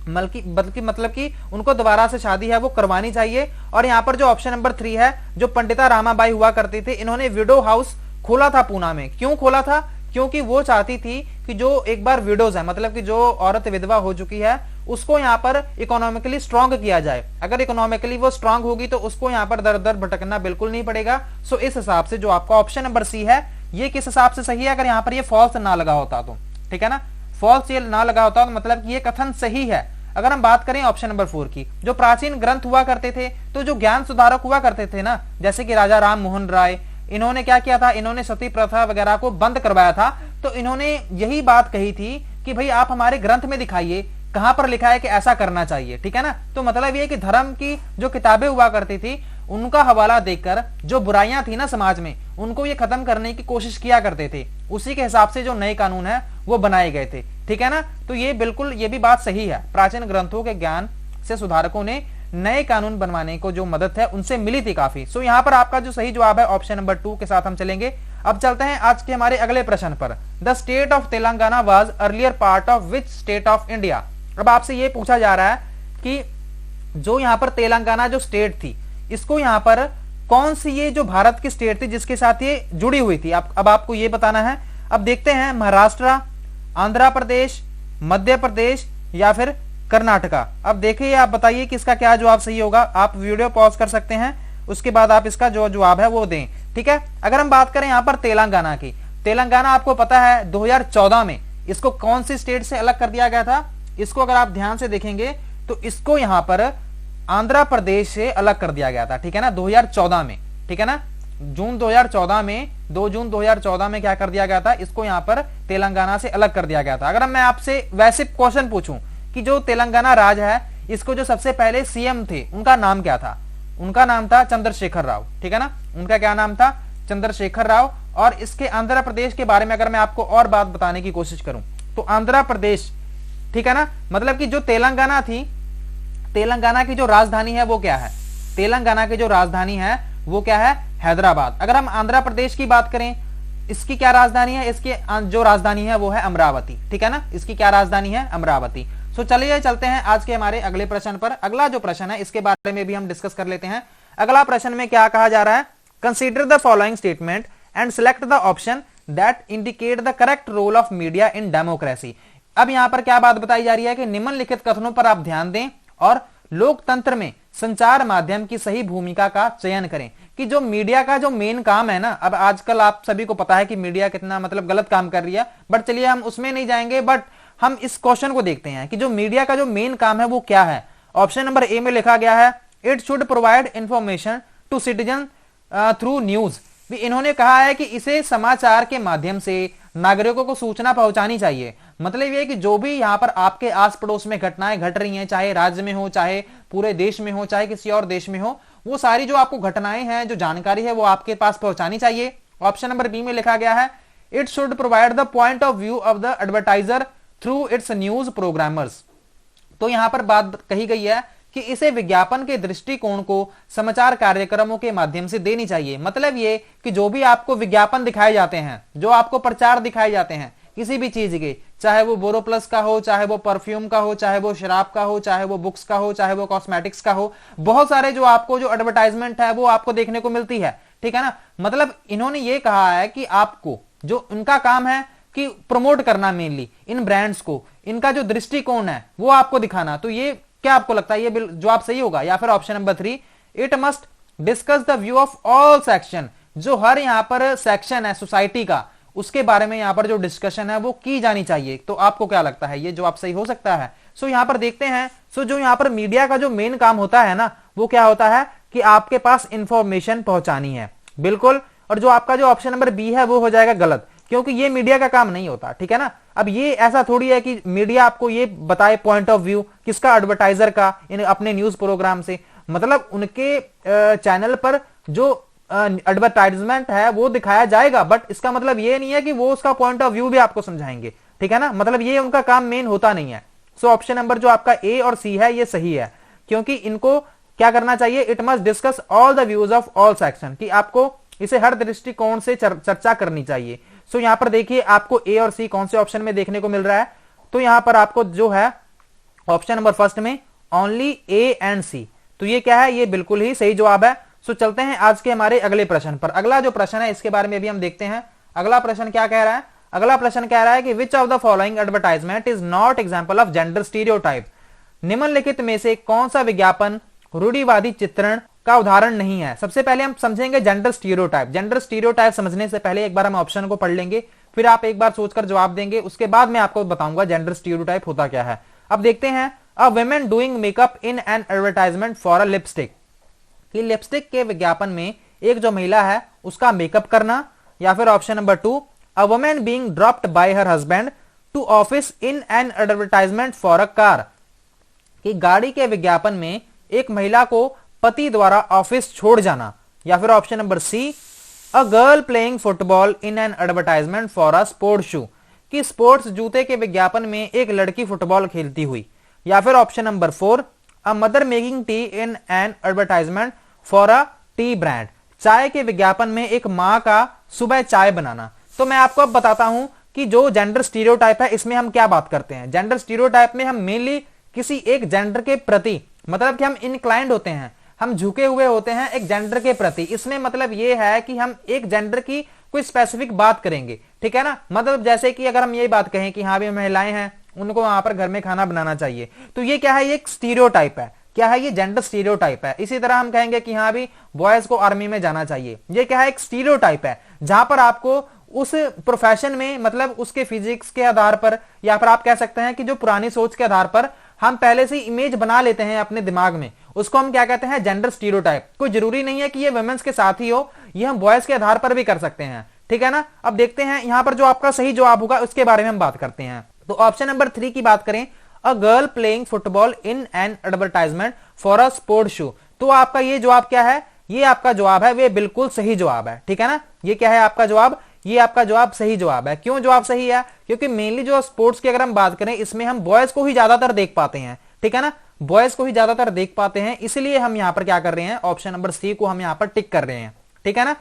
बल्कि मतलब कि उनको दोबारा से शादी है वो करवानी चाहिए। और यहाँ पर जो ऑप्शन नंबर 3 है, जो पंडिता रामाबाई हुआ करती थी, इन्होंने विडो हाउस खोला था पूना में। क्यों खोला था? क्योंकि वो चाहती थी कि जो एक बार विडोज है, मतलब कि जो औरत विधवा हो चुकी है, उसको यहाँ पर इकोनॉमिकली स्ट्रांग किया जाए। अगर इकोनॉमिकली वो स्ट्रांग होगी तो उसको यहाँ पर दर दर भटकना बिल्कुल नहीं पड़ेगा। सो इस हिसाब से जो आपका ऑप्शन नंबर सी है ये किस हिसाब से सही है, अगर यहाँ पर ये फॉल्स ना लगा होता तो, ठीक है ना, फॉल्स ये ना लगा होता तो मतलब कि ये कथन सही है। अगर हम बात करें ऑप्शन नंबर 4 की, जो प्राचीन ग्रंथ हुआ करते थे, तो जो ज्ञान सुधारक हुआ करते थे ना, जैसे कि राजा राम मोहन राय, इन्होंने क्या किया था, इन्होंने सती प्रथा वगैरह को बंद करवाया था। तो इन्होंने यही बात कही थी कि भाई आप हमारे ग्रंथ में दिखाइए कहां पर लिखा है कि ऐसा करना चाहिए, ठीक है ना। तो मतलब ये कि धर्म की जो किताबें हुआ करती थी उनका हवाला देकर जो बुराइयां थी ना समाज में, उनको ये खत्म करने की कोशिश किया करते थे। उसी के हिसाब से जो नए कानून है वो बनाए गए थे, ठीक है ना। तो ये बिल्कुल ये भी बात सही है, प्राचीन ग्रंथों के ज्ञान से सुधारकों ने नए कानून बनवाने को जो मदद है उनसे मिली थी काफी। सो यहाँ पर आपका जो सही जवाब है ऑप्शन नंबर 2 के साथ हम चलेंगे। अब चलते हैं आज के हमारे अगले प्रश्न पर। The state of Telangana was earlier part of which state of India. अब आपसे ये पूछा जा रहा है कि जो यहां पर तेलंगाना जो स्टेट थी, इसको यहां पर कौन सी ये जो भारत की स्टेट थी जिसके साथ ये जुड़ी हुई थी, अब आपको ये बताना है। अब देखते हैं महाराष्ट्र, आंध्र प्रदेश, मध्य प्रदेश या फिर कर्नाटका। अब देखिए, आप बताइए कि इसका क्या जवाब सही होगा। आप वीडियो पॉज कर सकते हैं, उसके बाद आप इसका जो जवाब है वो दें, ठीक है। अगर हम बात करें यहां पर तेलंगाना की, तेलंगाना आपको पता है 2014 में इसको कौन सी स्टेट से अलग कर दिया गया था। इसको अगर आप ध्यान से देखेंगे तो इसको यहां पर आंध्र प्रदेश से अलग कर दिया गया था, ठीक है ना, 2014 में, ठीक है ना, जून 2014 में, 2 जून 2014 में क्या कर दिया गया था, इसको यहां पर तेलंगाना से अलग कर दिया गया था। अगर मैं आपसे वैसे क्वेश्चन पूछूं कि जो तेलंगाना राज्य है, इसको जो सबसे पहले सीएम थे उनका नाम क्या था, उनका नाम था चंद्रशेखर राव, ठीक है ना, उनका क्या नाम था, चंद्रशेखर राव। और इसके आंध्र प्रदेश के बारे में अगर मैं आपको और बात बताने की कोशिश करूं तो आंध्र प्रदेश, ठीक है ना, मतलब कि जो तेलंगाना थी, तेलंगाना की जो राजधानी है वो क्या है, तेलंगाना की जो राजधानी है वो क्या है, हैदराबाद। अगर हम आंध्र प्रदेश की बात करें, इसकी क्या राजधानी है, इसकी जो राजधानी है वो है अमरावती, ठीक है ना, इसकी क्या राजधानी है, अमरावती। सो चलिए चलते हैं आज के हमारे अगले प्रश्न पर। अगला जो प्रश्न है इसके बारे में भी हम डिस्कस कर लेते हैं। अगला प्रश्न में क्या कहा जा रहा है, consider the following statement and select the option that indicate the correct role of media in democracy. अब यहां पर क्या बात बताई जा रही है कि निम्नलिखित कथनों पर आप ध्यान दें और लोकतंत्र में संचार माध्यम की सही भूमिका का चयन करें। कि जो मीडिया का जो मेन काम है ना, अब आजकल आप सभी को पता है कि मीडिया कितना मतलब गलत काम कर रही है, बट चलिए हम उसमें नहीं जाएंगे, बट हम इस क्वेश्चन को देखते हैं कि जो मीडिया का जो मेन काम है वो क्या है। ऑप्शन नंबर ए में लिखा गया है, it should provide information to citizen through news. इन्होंने कहा है कि इसे समाचार के माध्यम से नागरिकों को सूचना पहुंचानी चाहिए। मतलब ये कि जो भी यहां पर आपके आस पड़ोस में घटनाएं घट रही हैं, चाहे राज्य में हो, चाहे पूरे देश में हो, चाहे किसी और देश में हो, वो सारी जो आपको घटनाएं हैं, जो जानकारी है वो आपके पास पहुंचानी चाहिए। ऑप्शन नंबर बी में लिखा गया है, it should provide the point of view of the advertiser through it's news programmers. तो यहां पर बात कही गई है कि इसे विज्ञापन के दृष्टिकोण को समाचार कार्यक्रमों के माध्यम से देनी चाहिए। मतलब ये कि जो भी आपको विज्ञापन दिखाए जाते हैं, जो आपको प्रचार दिखाए जाते हैं किसी भी चीज के, चाहे वो बोरोप्लस का हो, चाहे वो परफ्यूम का हो, चाहे वो शराब का हो, चाहे वो बुक्स का हो, चाहे वो कॉस्मेटिक्स का हो, बहुत सारे जो आपको जो एडवर्टाइजमेंट है वो आपको देखने को मिलती है, ठीक है ना। मतलब इन्होंने ये कहा है कि आपको जो इनका काम है कि प्रमोट करना मेनली इन ब्रांड्स को, इनका जो दृष्टिकोण है वो आपको दिखाना। तो ये क्या आपको लगता है ये जवाब सही होगा? या फिर option number 3, it must discuss the view of all section, जो हर यहां पर सेक्शन है सोसाइटी का, उसके बारे में यहां पर जो डिस्कशन है वो की जानी चाहिए। तो आपको क्या लगता है ये जवाब सही हो सकता है? सो यहां पर देखते हैं। सो जो यहां पर मीडिया का जो मेन काम होता है ना, वो क्या होता है कि आपके पास इंफॉर्मेशन पहुंचानी है, बिल्कुल। और जो आपका जो ऑप्शन नंबर बी है वो हो जाएगा गलत, क्योंकि ये मीडिया का काम नहीं होता, ठीक है ना। अब ये ऐसा थोड़ी है कि मीडिया आपको ये बताए पॉइंट ऑफ व्यू किसका, एडवर्टाइजर का, इन अपने न्यूज प्रोग्राम से। मतलब उनके चैनल पर जो एडवर्टाइजमेंट है वो दिखाया जाएगा, बट इसका मतलब ये नहीं है कि वो उसका पॉइंट ऑफ व्यू भी आपको समझाएंगे, ठीक है ना। मतलब ये उनका काम मेन होता नहीं है। सो ऑप्शन नंबर जो आपका ए और सी है ये सही है, क्योंकि इनको क्या करना चाहिए, it must discuss all the views of all section, कि आपको इसे हर दृष्टिकोण से चर्चा करनी चाहिए। सो यहां पर देखिए आपको ए और सी कौन से ऑप्शन में देखने को मिल रहा है। तो यहां पर आपको जो है ऑप्शन नंबर फर्स्ट में ओनली ए एंड सी, तो ये क्या है, ये बिल्कुल ही सही जवाब है। सो चलते हैं आज के हमारे अगले प्रश्न पर। अगला जो प्रश्न है इसके बारे में भी हम देखते हैं। अगला प्रश्न क्या कह रहा है? अगला प्रश्न कह रहा है कि विच of the following advertisement is not example of gender stereotype. निम्नलिखित में से कौन सा विज्ञापन रूढ़िवादी चित्रण का उदाहरण नहीं है? सबसे पहले हम समझेंगे जेंडर स्टीरियोटाइप। जेंडर स्टीरियोटाइप समझने से पहले एक बार हम ऑप्शन को पढ़ लेंगे, फिर आप एक बार सोचकर जवाब देंगे, उसके बाद मैं आपको बताऊंगा जेंडर स्टीरियोटाइप होता क्या है। अब देखते हैं, a women doing makeup in an advertisement for a lipstick, कि लिपस्टिक के विज्ञापन में एक जो महिला है उसका मेकअप करना। या फिर option number 2, a women being dropped by her husband to office in an advertisement for a car, कि गाड़ी के विज्ञापन में एक महिला को पति द्वारा ऑफिस छोड़ जाना। या फिर option number C, a girl playing football in an advertisement for a sports shoe, कि स्पोर्ट्स जूते के विज्ञापन में एक लड़की फुटबॉल खेलती हुई। या फिर option number 4, a mother making tea in an advertisement for a T brand, चाय के विज्ञापन में एक मां का सुबह चाय बनाना। तो मैं आपको अब बताता हूं कि कि जो जेंडर स्टीरियोटाइप है इसमें हम क्या बात करते हैं। जेंडर स्टीरियोटाइप में हम मेनली किसी एक जेंडर के प्रति, मतलब कि हम इनक्लाइंड होते हैं, हम झुके हुए होते हैं एक जेंडर के प्रति। इसमें मतलब ये है कि हम एक जेंडर की कोई स्पेसिफिक बात करेंगे, ठीक है ना। मतलब जैसे कि अगर हम ये बात कहें कि हाँ भी महिलाएं हैं, उनको वहां पर घर में खाना बनाना चाहिए, तो ये क्या है, ये एक स्टीरियोटाइप है। क्या है ये, जेंडर स्टीरियोटाइप है। इसी तरह हम कहेंगे कि हाँ भी बॉयज को आर्मी में जाना चाहिए, ये क्या है, एक स्टीरियोटाइप है, जहां पर आपको उस प्रोफेशन में, मतलब उसके फिजिक्स के आधार पर, या फिर आप कह सकते हैं कि जो पुरानी सोच के आधार पर हम पहले से इमेज बना लेते हैं अपने दिमाग में, उसको हम क्या कहते हैं, जेंडर स्टीरियोटाइप। कोई जरूरी नहीं है कि ये वुमेन्स के साथ ही हो, ये हम बॉयज के आधार पर भी कर सकते हैं, ठीक है ना। अब देखते हैं यहां पर जो आपका सही जवाब होगा उसके बारे में हम बात करते हैं। तो ऑप्शन नंबर 3 की बात करें, a girl playing football in an advertisement for a sport shoe. तो आपका ये जवाब क्या है, ये आपका जवाब है, वे बिल्कुल सही जवाब है, ठीक है ना। ये क्या है आपका जवाब, ये आपका जवाब सही जवाब है। क्यों जवाब सही है, क्योंकि मेनली जो स्पोर्ट्स की अगर हम बात करें, इसमें हम बॉयज को ही ज्यादातर देख पाते हैं, ठीक है ना, बॉयज को ही ज्यादातर देख पाते हैं। इसलिए हम यहां पर क्या कर रहे हैं, ऑप्शन नंबर सी को हम यहां पर टिक कर रहे हैं, ठीक है ना।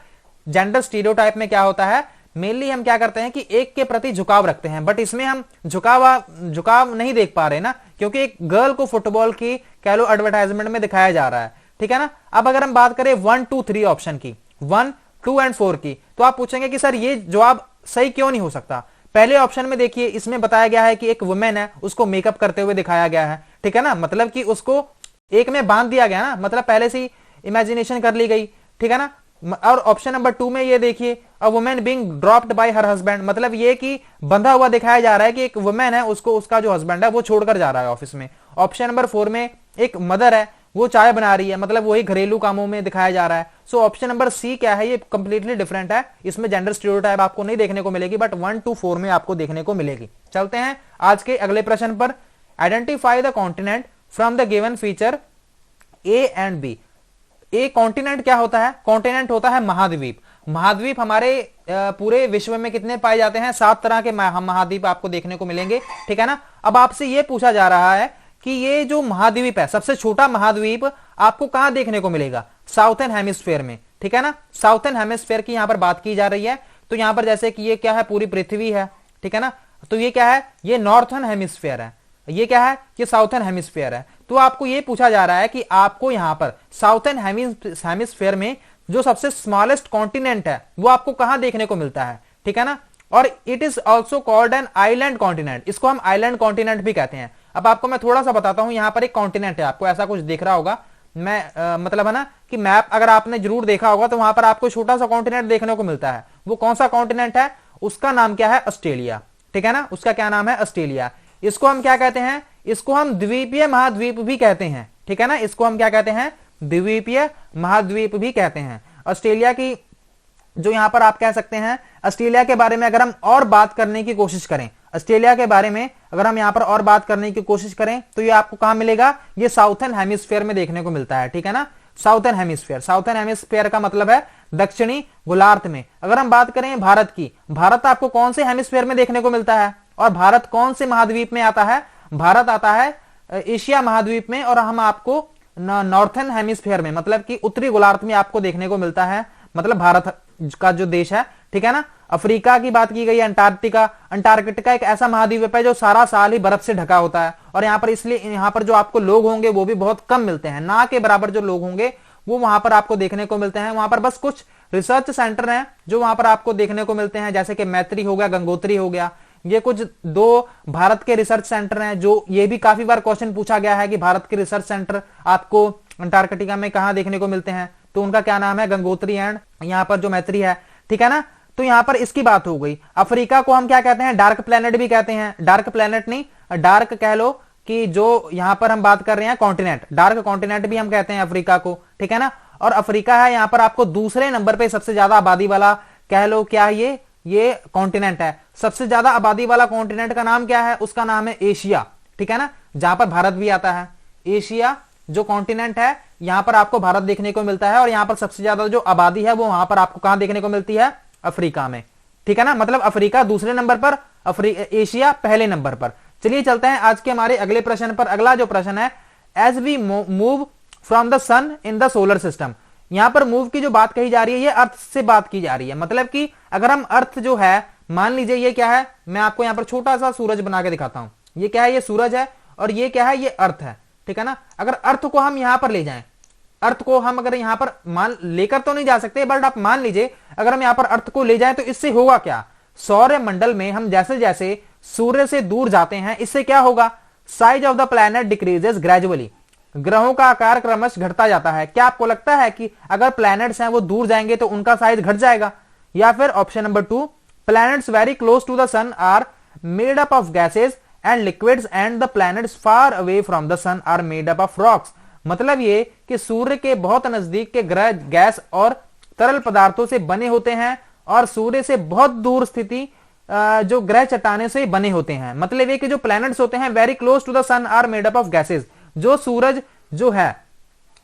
जेंडर स्टीरियोटाइप में क्या होता है, मेनली हम क्या करते हैं कि एक के प्रति झुकाव रखते हैं, बट इसमें हम झुकाव नहीं देख पा रहे ना, क्योंकि एक गर्ल को फुटबॉल की कह लो एडवर्टाइजमेंट में दिखाया जा रहा है, ठीक है ना। अब अगर हम बात करें 1, 2, 3 ऑप्शन की, 1, 2 एंड 4 की, तो आप पूछेंगे कि सर ये जवाब सही क्यों नहीं हो सकता। पहले ऑप्शन में देखिए, इसमें बताया गया है कि एक वुमेन है, उसको मेकअप करते हुए दिखाया गया है, ठीक है ना, मतलब कि उसको एक में बांध दिया गया ना, मतलब पहले से ही इमेजिनेशन कर ली गई, ठीक है ना। और ऑप्शन नंबर 2 में ये देखिए, a women being dropped by her husband, मतलब ये कि बंधा हुआ दिखाया जा रहा है कि एक वुमेन है, उसको उसका जो हस्बैंड है वो छोड़कर जा रहा है ऑफिस में। ऑप्शन नंबर 4 में एक मदर है, वो चाय बना रही है, मतलब वही घरेलू कामों में दिखाया जा रहा है। सो ऑप्शन नंबर सी क्या है, ये कंप्लीटली डिफरेंट है, इसमें जेंडर स्टीरियोटाइप आपको नहीं देखने को मिलेगी, बट 1 to 4 में आपको देखने को मिलेगी। चलते हैं आज के अगले प्रश्न पर। Identify the continent from the given feature A and B. A continent क्या होता है, कॉन्टिनेंट होता है महाद्वीप। महाद्वीप हमारे पूरे विश्व में कितने पाए जाते हैं, 7 तरह के महाद्वीप आपको देखने को मिलेंगे, ठीक है ना। अब आपसे यह पूछा जा रहा है कि ये जो महाद्वीप है, सबसे छोटा महाद्वीप आपको कहां देखने को मिलेगा, साउथर्न हेमिस्फीयर में, ठीक है ना। साउथर्न हेमिस्फीयर की यहां पर बात की जा रही है। तो यहां पर जैसे कि ये क्या है, पूरी पृथ्वी है, ठीक है ना। तो ये क्या है, ये नॉर्थर्न हेमिस्फीयर है, ये क्या है, ये साउथर्न हेमिस्फीयर है। तो आपको ये पूछा जा रहा है कि आपको यहां पर साउथर्न हेमिस्फीयर में जो सबसे स्मॉलेस्ट कॉन्टिनेंट है वो आपको कहां देखने को मिलता है, ठीक है ना। और it is also called an island continent, इसको हम आइलैंड कॉन्टिनेंट भी कहते हैं। अब आपको मैं थोड़ा सा बताता हूं, यहां पर एक कॉन्टिनेंट है, आपको ऐसा कुछ दिख रहा होगा, मैं मतलब है ना कि मैप अगर आपने जरूर देखा होगा, तो वहां पर आपको छोटा सा कॉन्टिनेंट देखने को मिलता है। वो कौन सा कॉन्टिनेंट है, उसका नाम क्या है, ऑस्ट्रेलिया, ठीक है ना, उसका क्या नाम है, ऑस्ट्रेलिया। इसको हम क्या कहते हैं, इसको हम द्वीपीय महाद्वीप भी कहते हैं, ठीक है ना, इसको हम क्या कहते हैं, द्वीपीय महाद्वीप भी कहते हैं। ऑस्ट्रेलिया की जो यहां पर आप कह सकते हैं, ऑस्ट्रेलिया के बारे में अगर हम और बात करने की कोशिश करें, ऑस्ट्रेलिया के बारे में अगर हम यहां पर और बात करने की कोशिश करें, तो ये आपको कहां मिलेगा, ये साउथर्न हेमिस्फीयर में देखने को मिलता है, ठीक है ना। साउथर्न हेमिस्फीयर, साउथर्न हेमिस्फीयर का मतलब है दक्षिणी गोलार्ध में। अगर हम बात करें भारत की, भारत आपको कौन से हेमिस्फीयर में देखने को मिलता है, और भारत कौन से महाद्वीप में आता है, भारत आता है एशिया महाद्वीप में, और हम आपको नॉर्थर्न हेमिस्फीयर में, मतलब कि उत्तरी गोलार्ध में आपको देखने को मिलता है, मतलब भारत का जो देश है, ठीक है ना। अफ्रीका की बात की गई है, अंटार्कटिका एक ऐसा महाद्वीप है जो सारा साल ही बर्फ से ढका होता है, और यहां पर इसलिए यहां पर जो आपको लोग होंगे वो भी बहुत कम मिलते हैं, ना के बराबर जो लोग होंगे वो वहां पर आपको देखने को मिलते हैं। वहां पर बस कुछ रिसर्च सेंटर हैं जो वहां पर आपको देखने को मिलते हैं, जैसे कि मैत्री हो गया, गंगोत्री हो गया, ये कुछ 2 भारत के रिसर्च सेंटर हैं। जो ये भी काफी बार क्वेश्चन पूछा गया है कि भारत के रिसर्च सेंटर आपको अंटार्कटिका में कहां देखने को मिलते हैं, तो उनका क्या नाम है, गंगोत्री एंड यहां पर जो मैत्री है, ठीक है ना। तो यहां पर इसकी बात हो गई। अफ्रीका को हम क्या कहते हैं, डार्क प्लेनेट भी कहते हैं, डार्क प्लेनेट नहीं, डार्क कह लो कि जो यहां पर हम बात कर रहे हैं कॉन्टिनेंट, डार्क कॉन्टिनेंट भी हम कहते हैं अफ्रीका को, ठीक है ना। और अफ्रीका है यहां पर आपको दूसरे नंबर पे सबसे ज्यादा आबादी वाला कह लो, क्या ये कॉन्टिनेंट है। सबसे ज्यादा आबादी वाला कॉन्टिनेंट का नाम क्या है, उसका नाम है एशिया, ठीक है ना, जहां पर भारत भी आता है। एशिया जो कॉन्टिनेंट है, यहां पर आपको भारत देखने को मिलता है, और यहां पर सबसे ज्यादा जो आबादी है वो वहां पर आपको कहां देखने को मिलती है, अफ्रीका में, ठीक है ना। मतलब अफ्रीका दूसरे नंबर पर, एशिया पहले नंबर पर। चलिए चलते हैं आज के हमारे अगले प्रश्न पर। अगला जो प्रश्न है, as we move from the sun in the solar system. यहां पर मूव की जो बात कही जा रही है, ये अर्थ से बात की जा रही है, मतलब कि अगर हम अर्थ जो है मान लीजिए ये क्या है, मैं आपको यहां पर छोटा सा सूरज बना के दिखाता हूं। ये क्या है, ये सूरज है, और ये क्या है, ये अर्थ है, ठीक है ना। अगर अर्थ को हम यहां पर ले जाएं, अर्थ को हम अगर यहां पर मान लेकर तो नहीं जा सकते, बट आप मान लीजिए अगर हम यहां पर अर्थ को ले जाएं तो इससे होगा क्या, सौर मंडल में हम जैसे जैसे सूर्य से दूर जाते हैं, इससे क्या होगा, size of the planet decreases gradually, ग्रहों का आकार क्रमश घटता जाता है। क्या आपको लगता है कि अगर प्लैनेट्स हैं वो दूर जाएंगे तो उनका साइज घट जाएगा? या फिर option number 2, planets very close to the sun are made up of gases and liquids and the planets far away from the sun are made up of rocks. मतलब ये कि सूर्य के बहुत नजदीक के ग्रह गैस और तरल पदार्थों से बने होते हैं, और सूर्य से बहुत दूर स्थिति जो ग्रह चट्टाने से बने होते हैं। मतलब ये कि जो प्लैनेट्स होते हैं very close to the sun are made up of gases, जो सूरज जो है,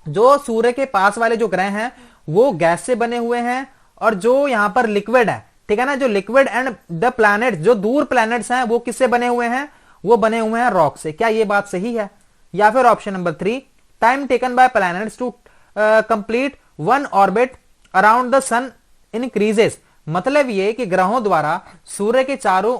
जो सूर्य के पास वाले जो ग्रह हैं वो गैस से बने हुए हैं, और जो यहां पर लिक्विड है, ठीक है ना, जो लिक्विड एंड द प्लैनेट, जो दूर प्लैनेट्स हैं वो किससे बने हुए हैं, वो बने हुए हैं रॉक से। क्या ये बात सही है? या फिर option number 3, time taken by planets to complete one orbit around the sun increases. मतलब ये कि ग्रहों द्वारा सूर्य के चारों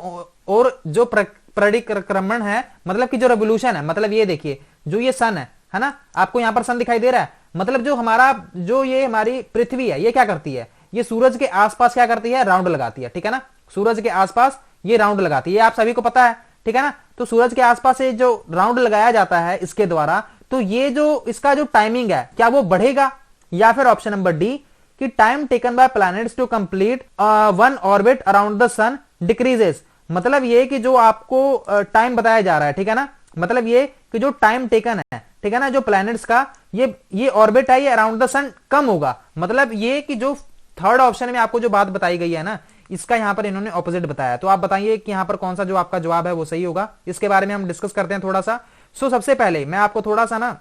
ओर जो परिक्रमण है, मतलब कि जो रेवोल्यूशन है, मतलब ये देखिए जो ये सन है ना, आपको यहां पर सन दिखाई दे रहा है, मतलब जो हमारा जो ये हमारी पृथ्वी है ये क्या करती है, ये सूरज के आसपास क्या करती है, राउंड लगाती है, ठीक है ना, सूरज के आसपास ये राउंड लगाती है, ये आप सभी को पता है, ठीक है ना। तो सूरज के आसपास से जो राउंड लगाया जाता है इसके द्वारा, तो ये जो इसका जो टाइमिंग है क्या वो बढ़ेगा? या फिर ऑप्शन नंबर डी कि time taken by planets to complete one orbit around the sun decreases. मतलब ये कि जो आपको टाइम बताया जा रहा है, ठीक है ना, मतलब ये कि जो टाइम टेकन है, ठीक है ना, जो प्लैनेट्स का ये ऑर्बिट है ये अराउंड द सन कम होगा। मतलब ये कि जो थर्ड ऑप्शन में आपको जो बात बताई गई है ना, इसका यहां पर इन्होंने ऑपोजिट बताया। तो आप बताइए कि यहां पर कौन सा जो आपका जवाब है वो सही होगा। इसके बारे में हम डिस्कस करते हैं थोड़ा सा। सो सबसे पहले मैं आपको थोड़ा सा ना,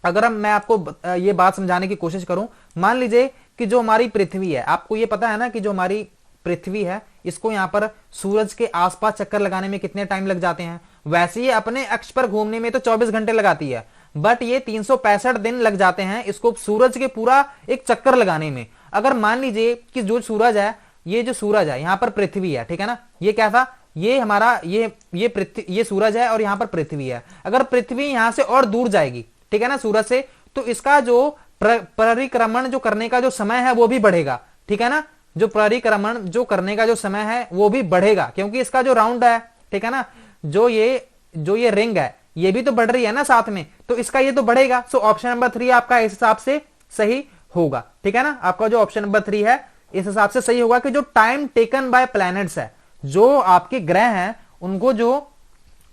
अगर मैं आपको ये बात समझाने की कोशिश करूं, मान लीजिए कि जो हमारी पृथ्वी है, आपको ये पता है ना कि जो हमारी पृथ्वी है इसको यहां पर सूरज के आसपास चक्कर लगाने में कितने टाइम लग जाते हैं। वैसे ही अपने अक्ष पर घूमने में तो 24 घंटे लगाती है, बट ये 365 दिन लग जाते हैं इसको सूरज के पूरा एक चक्कर लगाने में। अगर मान लीजिए कि जो सूरज है, ये जो सूरज है यहां पर पृथ्वी है, ठीक है ना, ये क्या था, ये हमारा ये सूरज है और यहां पर पृथ्वी है। अगर पृथ्वी यहां से और दूर जाएगी, ठीक है ना, सूरज से, तो इसका जो परिक्रमण जो करने का जो समय है वो भी बढ़ेगा, ठीक है ना, जो परिक्रमण जो करने का जो समय है वो भी बढ़ेगा, क्योंकि इसका जो राउंड है, ठीक है ना, जो ये रिंग है ये भी तो बढ़ रही है ना साथ में, तो इसका ये तो बढ़ेगा। सो ऑप्शन नंबर 3 आपका इस हिसाब से सही होगा, ठीक है ना, आपका जो ऑप्शन नंबर 3 है इस हिसाब से सही होगा कि जो टाइम टेकन बाय प्लैनेट्स है, जो आपके ग्रह हैं उनको जो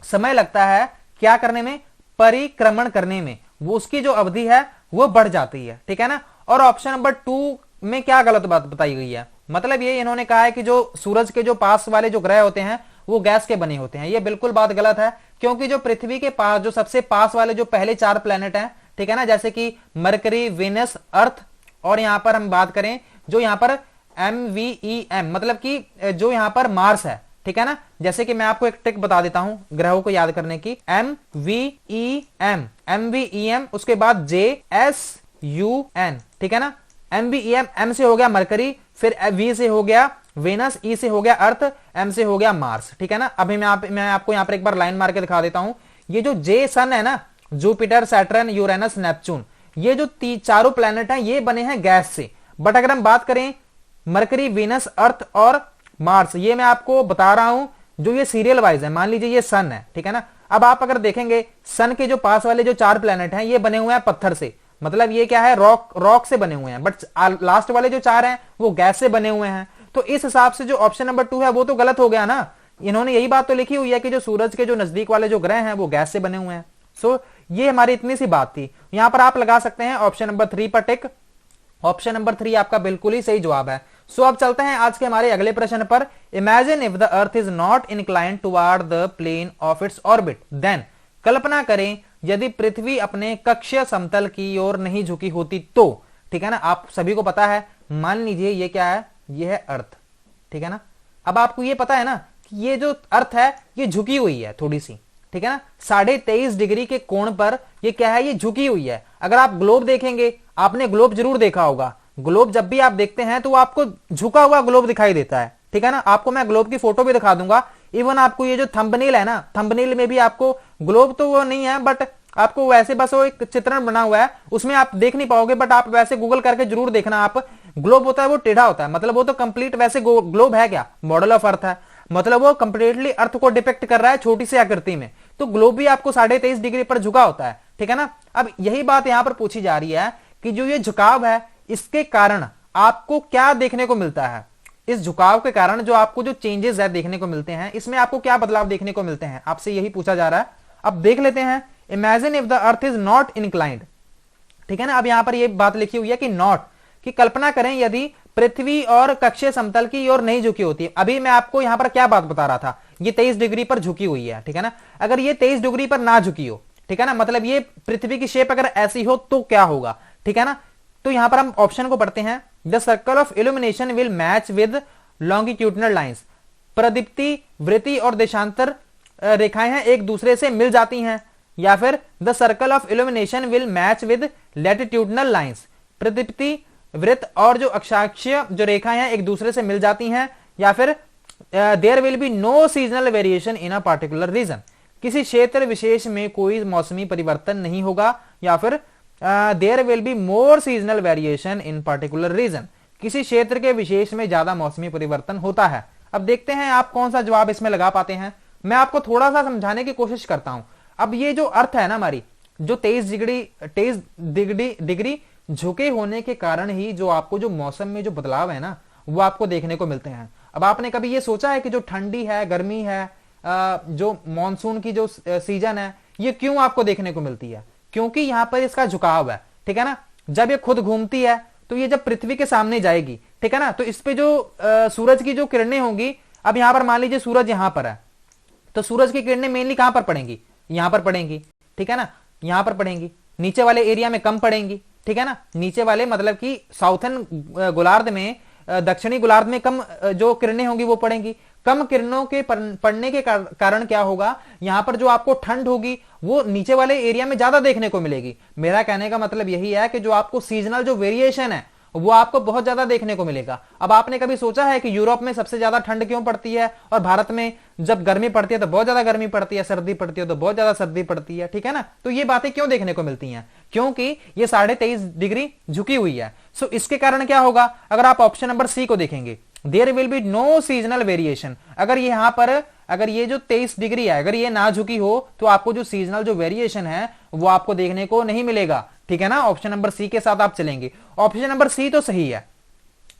समय लगता है क्या करने में, परिक्रमण करने में, वो उसकी जो अवधि है वो बढ़ जाती है, ठीक है ना। और ऑप्शन नंबर 2 में क्या गलत बात बताई गई है, मतलब ये इन्होंने कहा है कि जो सूरज के जो पास वाले जो ग्रह होते हैं वो गैस के बने होते हैं। ये बिल्कुल बात गलत है, क्योंकि जो पृथ्वी के पास जो सबसे पास वाले जो पहले 4 प्लैनेट हैं, ठीक है ना, जैसे कि मरकरी, वेनस, अर्थ, और यहां पर हम बात करें जो यहां पर MVEM, मतलब कि जो यहां पर मार्स है, ठीक है ना। जैसे कि मैं आपको एक ट्रिक बता देता हूं ग्रहों को याद करने की, MVEM, उसके बाद JSUN, ठीक है ना, MVEM, M से हो गया मरकरी, फिर V से हो गया वेनस, E से हो गया अर्थ, M से हो गया मार्स, ठीक है ना। अभी मैं आपको यहां पर एक बार लाइन मार के दिखा देता हूं। ये जो J सन है ना, जुपिटर, सैटर्न, यूरेनस, नेपच्यून, ये जो 4 प्लैनेट हैं ये बने हैं गैस से। बट अगर हम बात करें मरकरी, वेनस, अर्थ और मार्स, ये मैं आपको बता रहा हूं जो ये सीरियल वाइज है। मान लीजिए ये सन है, ठीक है ना। अब आप अगर देखेंगे सन के जो पास वाले जो 4 प्लैनेट हैं ये बने हुए हैं पत्थर से, मतलब ये क्या है, रॉक से बने हुए हैं। बट लास्ट वाले जो 4 हैं वो गैस से बने हुए हैं। तो इस हिसाब से जो ऑप्शन नंबर 2 है वो तो गलत हो गया ना। इन्होंने यही बात तो लिखी हुई है कि जो सूरज के जो नजदीक वाले जो ग्रह हैं वो गैस से बने हुए हैं। सो ये हमारी इतनी सी बात थी। यहां पर आप लगा सकते हैं ऑप्शन नंबर 3 पर टिक। ऑप्शन नंबर 3 आपका बिल्कुल ही सही जवाब है। सो अब चलते हैं आज के हमारे अगले प्रश्न पर। Imagine if the earth is not inclined toward the plane of its orbit, then कल्पना करें यदि पृथ्वी अपने कक्षीय समतल की ओर नहीं झुकी होती तो, ठीक है ना। आप सभी को पता है, मान लीजिए ये क्या है, ये है अर्थ, ठीक है ना। अब आपको ये पता है ना कि ये जो अर्थ है ये झुकी हुई है थोड़ी सी, ठीक है ना, 23.5 डिग्री के कोण पर ये क्या है, ये झुकी हुई है। अगर आप ग्लोब देखेंगे, आपने ग्लोब जरूर देखा होगा, ग्लोब जब भी आप देखते हैं तो आपको झुका हुआ ग्लोब दिखाई देता है, ठीक है ना। आपको मैं ग्लोब की फोटो भी दिखा दूंगा। इवन आपको ये जो थंबनेल है ना, थंबनेल में भी आपको ग्लोब तो वो नहीं है, बट आपको वैसे बस वो एक चित्रण बना हुआ है, उसमें आप देख नहीं पाओगे, बट आप वैसे गूगल करके जरूर देखना। आप ग्लोब होता है वो टेढ़ा होता है, मतलब वो तो कंप्लीट वैसे ग्लोब है क्या, मॉडल ऑफ अर्थ है, मतलब वो कंप्लीटली अर्थ को डिपेक्ट कर रहा है छोटी सी आकृति में। तो ग्लोब भी आपको 23.5 डिग्री पर झुका होता है, ठीक है ना। अब यही बात यहां पर पूछी जा रही है कि जो ये झुकाव है इसके कारण आपको क्या देखने को मिलता है। इस झुकाव के कारण जो आपको जो चेंजेस है देखने को मिलते हैं, इसमें आपको क्या बदलाव देखने को मिलते हैं, आपसे यही पूछा जा रहा है। अब देख लेते हैं। Imagine if the earth is not inclined, ठीक है ना। अब यहां पर ये बात लिखी हुई है कि नॉट, कि कल्पना करें यदि पृथ्वी और कक्षीय समतल की ओर नहीं झुकी होती। अभी मैं आपको यहां पर क्या बात बता रहा था, ये 23 डिग्री पर झुकी हुई है, ठीक है ना। अगर ये 23 डिग्री पर ना झुकी हो, ठीक है ना, मतलब ये पृथ्वी की शेप अगर ऐसी हो तो क्या होगा, ठीक है ना। तो यहां पर हम ऑप्शन को पढ़ते हैं। The circle of illumination will match with longitudinal lines, प्रदीप्ति, वृत्ति और देशांतर रेखाएं हैं एक दूसरे से मिल जाती हैं। या फिर the circle of illumination will match with latitudinal lines, प्रदीप्ति, वृत्त और जो अक्षांशीय जो रेखाएं हैं एक दूसरे से मिल जाती हैं। या फिर there will be no seasonal variation in a particular region, किसी क्षेत्र विशेष में कोई मौसमी परिवर्तन नहीं होगा। या फिर there will be more seasonal variation in particular region, किसी क्षेत्र के विशेष में ज्यादा मौसमी परिवर्तन होता है। अब देखते हैं आप कौन सा जवाब इसमें लगा पाते हैं। मैं आपको थोड़ा सा समझाने की कोशिश करता हूं। अब ये जो अर्थ है ना हमारी, जो 23 डिग्री झुके होने के कारण ही जो आपको जो मौसम में जो बदलाव है ना वो आपको देखने को मिलते हैं। अब आपने कभी ये सोचा है कि जो ठंडी है, गर्मी है, जो मॉनसून की जो सीजन है, ये क्यों आपको देखने को मिलती है? क्योंकि यहां पर इसका झुकाव है, ठीक है ना। जब ये खुद घूमती है तो ये जब पृथ्वी के सामने जाएगी, ठीक है ना, तो इस पे जो सूरज की जो किरणें होंगी, अब यहां पर मान लीजिए सूरज यहां पर है, तो सूरज की किरणें मेनली कहां पर पड़ेंगी, यहां पर पड़ेंगी, ठीक है ना, यहां पर पड़ेंगी। नीचे वाले एरिया में कम पड़ेंगी, ठीक है ना, नीचे वाले मतलब कि साउथर्न गोलार्ध में, दक्षिणी गोलार्ध में कम जो किरणें होंगी वो पड़ेंगी। कम किरणों के पड़ने के कारण क्या होगा, यहां पर जो आपको ठंड होगी वो नीचे वाले एरिया में ज्यादा देखने को मिलेगी। मेरा कहने का मतलब यही है कि जो आपको सीजनल जो वेरिएशन है वो आपको बहुत ज्यादा देखने को मिलेगा। अब आपने कभी सोचा है कि यूरोप में सबसे ज्यादा ठंड क्यों पड़ती है और भारत में जब गर्मी पड़ती है तो बहुत ज्यादा गर्मी पड़ती है, सर्दी पड़ती है तो बहुत ज्यादा सर्दी पड़ती है, ठीक है ना। तो ये बातें क्यों देखने को मिलती हैं? क्योंकि ये 23.5 डिग्री झुकी हुई है। सो इसके कारण क्या होगा, अगर आप ऑप्शन नंबर सी को देखेंगे, there will be no seasonal variation. अगर यहां पर अगर ये जो 23 डिग्री है अगर ये ना झुकी हो तो आपको जो सीजनल जो वेरिएशन है वो आपको देखने को नहीं मिलेगा, ठीक है ना। ऑप्शन नंबर सी के साथ आप चलेंगे। ऑप्शन नंबर सी तो सही है।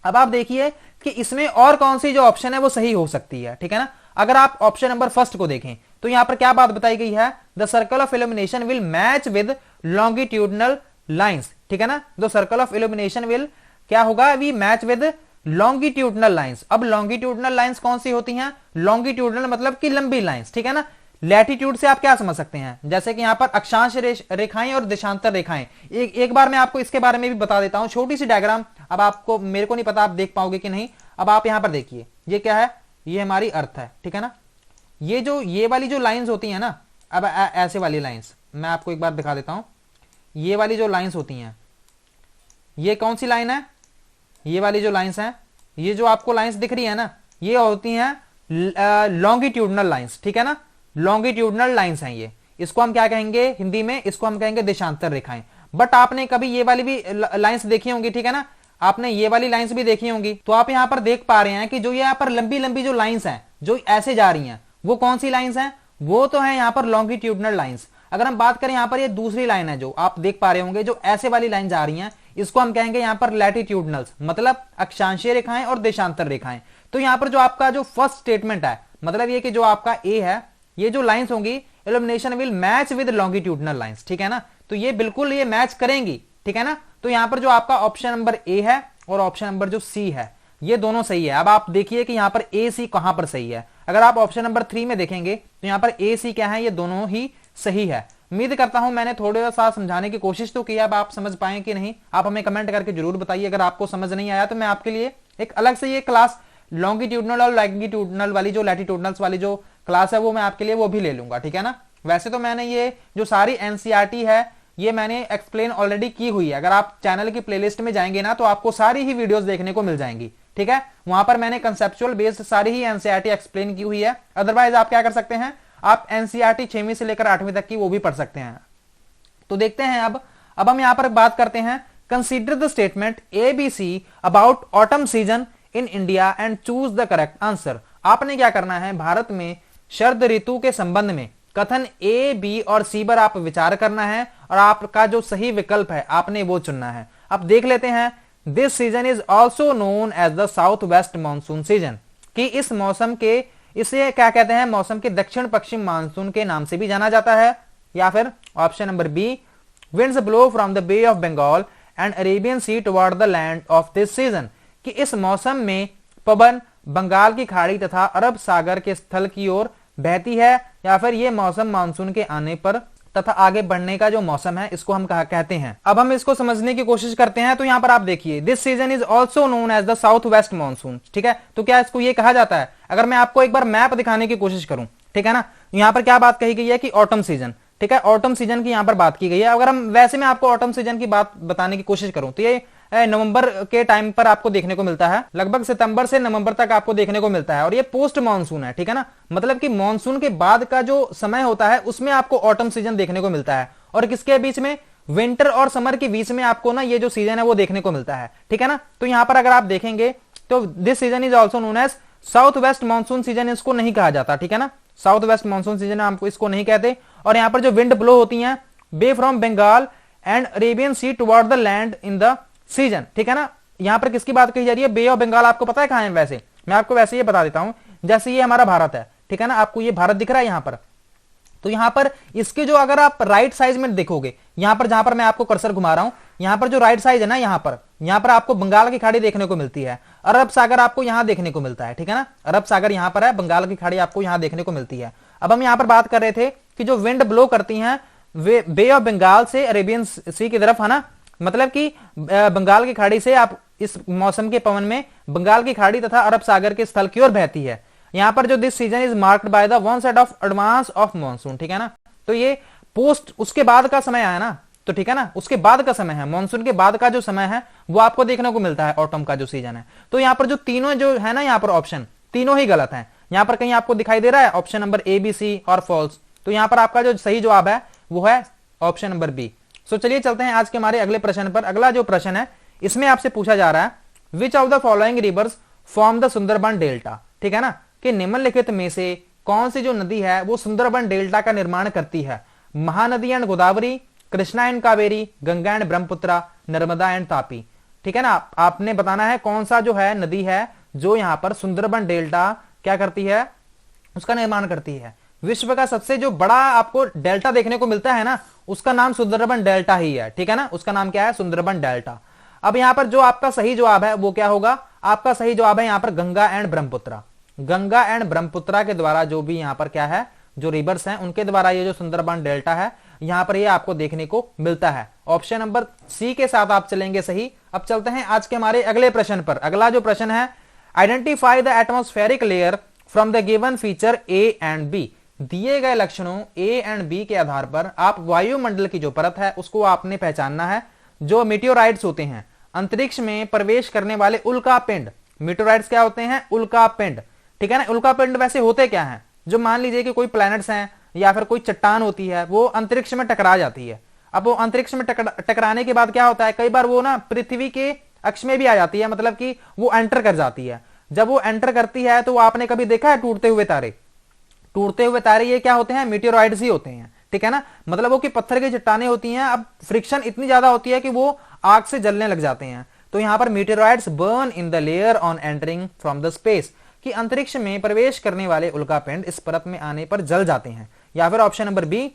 अब आप देखिए कि इसमें और कौन सी जो ऑप्शन है वो सही हो सकती है, ठीक है ना। अगर आप ऑप्शन नंबर फर्स्ट को देखें तो यहां पर क्या बात बताई गई है, the circle of illumination will match with longitudinal lines, ठीक है ना। The circle of illumination will क्या होगा, we match with longitudinal lines. अब लॉन्गिट्यूडनल लाइंस कौन सी होती हैं, लॉन्गिट्यूडनल मतलब कि लंबी लाइंस, ठीक है ना। लैटिट्यूड से आप क्या समझ सकते हैं, जैसे कि यहां पर अक्षांश रेखाएं और देशांतर रेखाएं। एक बार मैं आपको इसके बारे में भी बता देता हूं, छोटी सी डायग्राम। अब आपको, मेरे को नहीं पता आप देख पाओगे कि नहीं। अब आप यहां पर देखिए, ये क्या है, ये हमारी अर्थ है, ठीक है ना। ये वाली जो लाइंस होती है ना, अब ऐसे वाली लाइंस मैं आपको एक बार दिखा देता हूं। ये वाली जो लाइंस होती हैं, ये कौन सी लाइन है, ये वाली जो लाइंस हैं, ये जो आपको लाइंस दिख रही है ना, ये होती हैं लॉन्गिट्यूडनल लाइंस, ठीक है ना। लॉन्गिट्यूडनल लाइंस हैं ये। इसको हम क्या कहेंगे हिंदी में, इसको हम कहेंगे देशांतर रेखाएं। बट आपने कभी ये वाली भी लाइंस देखी होंगी, ठीक है ना, आपने ये वाली लाइंस भी देखी होंगी। तो आप यहां पर देख पा रहे हैं कि जो यहाँ पर लंबी लंबी जो लाइंस हैं जो ऐसे जा रही हैं, वो कौन सी लाइंस हैं, वो तो है यहाँ पर लॉन्गिट्यूडनल लाइंस। अगर हम बात करें यहाँ पर ये दूसरी लाइन है जो आप देख पा रहे होंगे, जो ऐसे वाली लाइन जा रही हैं, इसको हम कहेंगे यहाँ पर लैटिट्यूडनल्स, मतलब अक्षांशीय रेखाएं और देशांतर रेखाएं। तो यहाँ पर जो आपका जो फर्स्ट स्टेटमेंट है, मतलब ये कि जो आपका ए है, ये जो लाइंस होंगी, illumination will match with longitudinal lines, ठीक है ना। तो ये बिल्कुल ये मैच करेंगी, ठीक है ना। तो यहां पर जो आपका ऑप्शन नंबर ए है और ऑप्शन नंबर जो सी है, ये दोनों सही है। अब आप देखिए कि यहां पर ए सी कहां पर सही है। अगर आप ऑप्शन नंबर 3 में देखेंगे तो यहां पर ए सी क्या है, ये दोनों ही सही है। उम्मीद करता हूं मैंने थोड़ा सा समझाने की कोशिश तो की, अब आप समझ पाए कि नहीं, आप हमें कमेंट करके जरूर बताइए। अगर आपको समझ नहीं आया तो मैं आपके लिए एक अलग से ये क्लास लॉन्गिट्यूडनल और लैटिट्यूडनल वाली जो लैटिट्यूडनल्स वाली जो क्लास है वो मैं आपके लिए वो भी ले लूंगा, ठीक है ना। वैसे तो मैंने ये जो सारी एनसीईआरटी है ये मैंने एक्सप्लेन ऑलरेडी की हुई है। अगर आप चैनल की प्लेलिस्ट में जाएंगे ना तो आपको सारी ही वीडियोस देखने को मिल जाएंगी, ठीक है, वहां पर मैंने कंसेप्चुअल बेस्ड सारी ही एनसीईआरटी एक्सप्लेन की हुई है। अदरवाइज आप क्या कर सकते हैं, आप एनसीईआरटी 6वीं से लेकर 8वीं तक की वो भी पढ़ सकते हैं। तो देखते हैं अब हम यहां पर बात करते हैं, consider the statement A B C about autumn season in India and choose the correct answer. आपने क्या करना है, भारत में शरद ऋतु के संबंध में कथन ए बी और सी पर आप विचार करना है और आपका जो सही विकल्प है आपने वो चुनना है। अब देख लेते हैं, this season is also known as the south west monsoon season, कि इस मौसम के, इसे क्या कहते हैं, मौसम के दक्षिण पश्चिम मानसून के नाम से भी जाना जाता है। या फिर option number B, winds blow from the bay of Bengal and Arabian sea toward the land of this season, कि इस मौसम में पवन बंगाल की खाड़ी तथा अरब सागर के स्थल की ओर बहती है। या फिर ये मौसम मानसून के आने पर तथा आगे बढ़ने का जो मौसम है इसको हम कहते हैं। अब हम इसको समझने की कोशिश करते हैं। तो यहां पर आप देखिए, this season is also known as the south west monsoon, ठीक है। तो क्या इसको ये कहा जाता है, अगर मैं आपको एक बार मैप दिखाने की कोशिश करूं, ठीक है ना, यहां पर क्या बात कही गई है कि ऑटम सीजन, ठीक है, ऑटम सीजन की यहां पर बात की गई है। अगर हम वैसे में आपको ऑटम सीजन की बात बताने की कोशिश करूं तो ये नवंबर के टाइम पर आपको देखने को मिलता है, लगभग सितंबर से नवंबर तक आपको देखने को मिलता है, और ये पोस्ट मानसून है, ठीक है ना, मतलब कि मानसून के बाद का जो समय होता है उसमें आपको ऑटम सीजन देखने को मिलता है। और किसके बीच में, विंटर और समर के बीच में आपको ना ये जो सीजन है वो देखने को मिलता है, ठीक है ना। तो यहां पर अगर आप देखेंगे तो this season is also known as south west monsoon season, इसको नहीं कहा जाता, ठीक है ना, साउथ वेस्ट मानसून सीजन आपको इसको नहीं कहते। और यहां पर जो विंड ब्लो होती है, bay from Bengal and Arabian sea toward the land in the season, ठीक है ना। यहां पर किसकी बात कही जा रही है, बे ऑफ बंगाल आपको पता है कहां है, वैसे मैं आपको वैसे ये बता देता हूं, जैसे ये हमारा भारत है, ठीक है ना, आपको ये भारत दिख रहा है यहां पर, तो यहां पर इसके जो अगर आप राइट साइड में देखोगे, यहां पर जहां पर मैं आपको कर्सर घुमा रहा हूं, यहां पर जो राइट साइड है ना, यहां पर आपको बंगाल की खाड़ी देखने को मिलती है, अरब सागर आपको यहां देखने को मिलता है, ठीक है ना, अरब सागर यहां पर है, बंगाल की खाड़ी आपको यहां देखने को मिलती है। अब हम यहां पर बात कर रहे थे कि जो विंड ब्लो करती हैं वे बे ऑफ बंगाल से अरेबियन सी की तरफ, है ना, मतलब कि बंगाल की खाड़ी से आप इस मौसम के पवन में बंगाल की खाड़ी तथा अरब सागर के स्थल की ओर बहती है। यहां पर जो this season is marked by the one side of advance of monsoon, ठीक है ना, तो ये पोस्ट उसके बाद का समय आया ना, तो ठीक है ना, उसके बाद का समय है, मानसून के बाद का जो समय है वो आपको देखने को मिलता है, ऑटम का जो सीजन है। तो यहां पर जो तीनों जो है ना, यहां पर ऑप्शन तीनों ही गलत है। यहां पर कहीं आपको दिखाई दे रहा है option number A B C और फॉल्स, तो यहां पर आपका जो सही जवाब है वो है ऑप्शन नंबर बी। सो चलिए चलते हैं आज के हमारे अगले प्रश्न पर। अगला जो प्रश्न है इसमें आपसे पूछा जा रहा है, which of the following rivers form the Sundarban delta, ठीक है ना, कि निम्नलिखित में से कौन सी जो नदी है वो सुंदरबन डेल्टा का निर्माण करती है, Mahanadi and Godavari, Krishna and Kaveri, Ganga and Brahmaputra, Narmada and Tapi, ठीक है ना। आपने बताना है कौन सा जो है नदी है जो यहां पर सुंदरबन डेल्टा क्या करती है, उसका निर्माण करती है। विश्व का सबसे जो बड़ा आपको डेल्टा देखने को मिलता है ना, उसका नाम सुंदरबन डेल्टा ही है, ठीक है ना, उसका नाम क्या है, सुंदरबन डेल्टा। अब यहां पर जो आपका सही जवाब है वो क्या होगा, आपका सही जवाब है यहां पर गंगा एंड ब्रह्मपुत्रा। गंगा एंड ब्रह्मपुत्रा के द्वारा जो भी यहां पर क्या है, जो रिवर्स हैं उनके द्वारा ये जो सुंदरबन डेल्टा है यहां पर ये आपको देखने को मिलता है। ऑप्शन नंबर सी के साथ आप चलेंगे सही। अब चलते हैं आज के हमारे अगले प्रश्न पर। अगला जो प्रश्न है, identify the atmospheric layer from the given feature A and B. दिए गए लक्षणों ए एंड बी के आधार पर आप वायुमंडल की जो परत है उसको आपने पहचानना है। जो मीटियोराइट्स होते हैं, अंतरिक्ष में प्रवेश करने वाले उल्का पिंड, मीटियोराइट्स क्या होते हैं, उल्का पिंड, ठीक है ना। उल्का पिंड वैसे होते क्या हैं, जो मान लीजिए कि कोई प्लैनेट्स हैं या फिर कोई चट्टान होती है वो अंतरिक्ष में टकरा जाती है। अब वो अंतरिक्ष में टकराने के बाद क्या होता है, कई बार वो ना पृथ्वी के अक्ष में भी आ जाती है, मतलब कि वो एंटर कर जाती है। जब वो एंटर करती है तो आपने कभी देखा है टूटते हुए तारे, टूटते हुए तारे ये क्या होते हैं, मीटियोराइट्स ही होते हैं, ठीक है ना। मतलब वो कि पत्थर की चट्टानें होती हैं, अब फ्रिक्शन इतनी ज्यादा होती है कि वो आग से जलने लग जाते हैं। तो यहां पर meteorites burn in the layer on entering from the space, कि अंतरिक्ष में प्रवेश करने वाले उल्कापिंड इस परत में आने पर जल जाते हैं। या फिर option number B,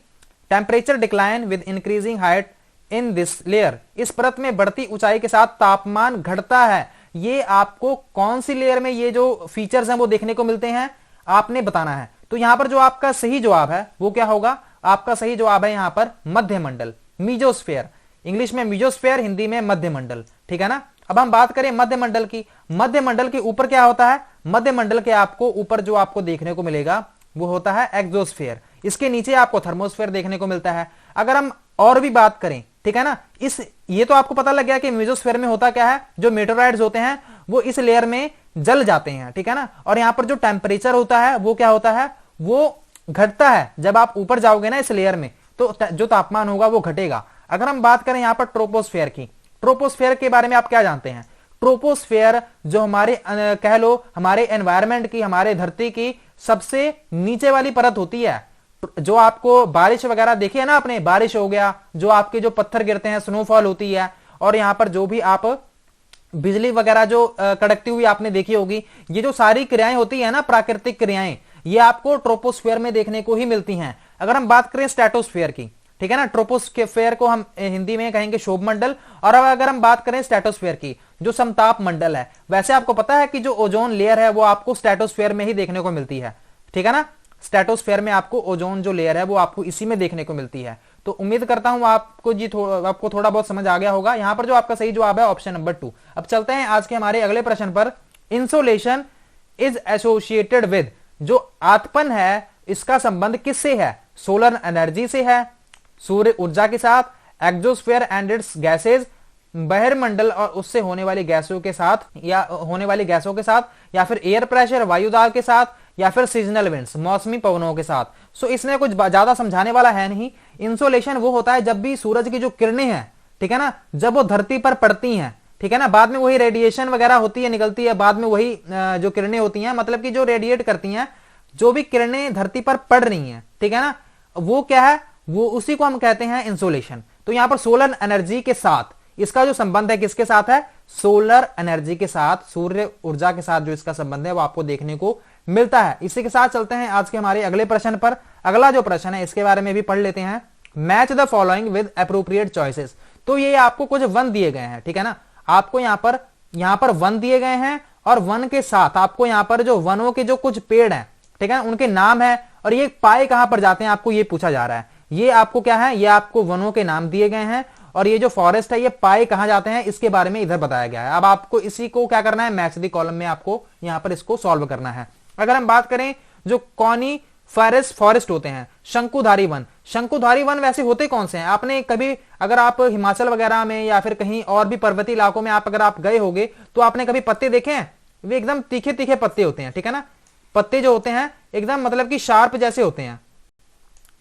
temperature decline with increasing height in this layer, इस परत में बढ़ती ऊंचाई के साथ तापमान घटता है। ये आपको कौन सी लेयर में ये जो फीचर्स हैं वो देखने को मिलते हैं आपने बताना है। तो यहां पर जो आपका सही जवाब है वो क्या होगा, आपका सही जवाब है यहां पर मध्यमंडल, मीजोस्फेयर, इंग्लिश में मीजोस्फेयर, हिंदी में मध्यमंडल, ठीक है ना। अब हम बात करें मध्यमंडल की, मध्यमंडल के ऊपर क्या होता है, मध्यमंडल के आपको ऊपर जो आपको देखने को मिलेगा वो होता है एक्सोस्फेयर, इसके नीचे आपको थर्मोस्फेयर देखने को मिलता है। अगर हम और भी बात करें, ठीक है ना, ये तो आपको पता लग गया कि मीजोस्फेयर में होता क्या है, जो मीटियोराइट्स होते हैं वो इस लेयर में जल जाते हैं, ठीक है ना। और यहाँ पर जो टेम्परेचर होता है वो क्या होता है, वो घटता है। जब आप ऊपर जाओगे ना इस लेयर में तो जो तापमान होगा वो घटेगा। अगर हम बात करें यहाँ पर ट्रोपोस्फेयर की, ट्रोपोस्फेयर के बारे में आप क्या जानते हैं? ट्रोपोस्फेयर जो हमारे कह लो हमारे एनवायरमेंट की, हमारे धरती की सबसे नीचे वाली परत होती है। जो आपको बारिश वगैरह देखी है ना आपने, बारिश हो गया, जो आपके जो पत्थर गिरते हैं, स्नोफॉल होती है, और यहां पर जो भी आप बिजली वगैरह जो कड़कती हुई आपने देखी होगी, ये जो सारी क्रियाएं होती है ना, प्राकृतिक क्रियाएं, ये आपको ट्रोपोस्फेयर में देखने को ही मिलती हैं। अगर हम बात करें स्ट्रेटोस्फेयर की, ठीक है ना, ट्रोपोस्फेयर को हम हिंदी में कहेंगे शोभ मंडल। और अब अगर हम बात करें स्ट्रेटोस्फेयर की, जो समताप मंडल है, वैसे आपको पता है कि जो ओजोन लेयर है वो आपको स्ट्रेटोस्फेयर में ही देखने को मिलती है, ठीक है ना। स्ट्रेटोस्फेयर में आपको ओजोन जो लेयर है वो आपको इसी में देखने को मिलती है। तो उम्मीद करता हूं आपको थोड़ा बहुत समझ आ गया होगा। यहां पर जो आपका सही जवाब है ऑप्शन नंबर 2। अब चलते हैं आज के हमारे अगले प्रश्न पर। इंसोलेशन इज एसोसिएटेड विद, जो आतपन है इसका संबंध किससे है? सोलर एनर्जी से है, सूर्य ऊर्जा के साथ, एक्सोस्फेयर एंड इट्स गैसेज, बहिर्मंडल और उससे होने वाली गैसों के साथ, या फिर एयर प्रेशर वायुदाब के साथ, या फिर सीजनल विंड्स मौसमी पवनों के साथ। सो इसमें कुछ ज्यादा समझाने वाला है नहीं। इंसोलेशन वो होता है जब भी सूरज की जो किरणें हैं, ठीक है ना, जब वो धरती पर पड़ती हैं, ठीक है ना, बाद में वही रेडिएशन वगैरह होती है, निकलती है, बाद में वही जो किरणें होती हैं, मतलब कि जो रेडिएट करती हैं, जो भी किरणें धरती पर पड़ रही हैं, ठीक है ना, वो क्या है, वो उसी को हम कहते हैं इंसोलेशन। तो यहां पर सोलर एनर्जी के साथ इसका जो संबंध है किसके साथ है? सोलर एनर्जी के साथ, सूर्य ऊर्जा के साथ जो इसका संबंध है वो आपको देखने को मिलता है। इसी के साथ चलते हैं आज के हमारे अगले प्रश्न पर। अगला जो प्रश्न है इसके बारे में भी पढ़ लेते हैं। Match the following with appropriate choices. तो ये आपको कुछ वन दिए गए हैं, ठीक है ना, आपको यहां पर वन दिए गए हैं, और वन के साथ आपको यहां पर जो वनों के जो कुछ पेड़ हैं, ठीक है, उनके नाम है, और ये पाए कहां पर जाते हैं आपको ये पूछा जा रहा है। ये आपको क्या है, ये आपको वनों के नाम दिए गए हैं, और ये जो फॉरेस्ट है ये पाए कहां जाते हैं इसके बारे में इधर बताया गया है। अब आपको इसी को क्या करना है, मैच द कॉलम में आपको यहां पर इसको सॉल्व करना है। अगर हम बात करें जो कॉनी फॉरेस्ट होते हैं, शंकुधारी वन, शंकुधारी वन वैसे होते कौन से हैं? आपने कभी अगर आप हिमाचल वगैरह में या फिर कहीं और भी पर्वतीय इलाकों में अगर आप गए होंगे तो आपने कभी पत्ते देखे हैं? वे एकदम तीखे तीखे पत्ते होते हैं, ठीक है ना, पत्ते जो होते हैं एकदम मतलब कि शार्प जैसे होते हैं।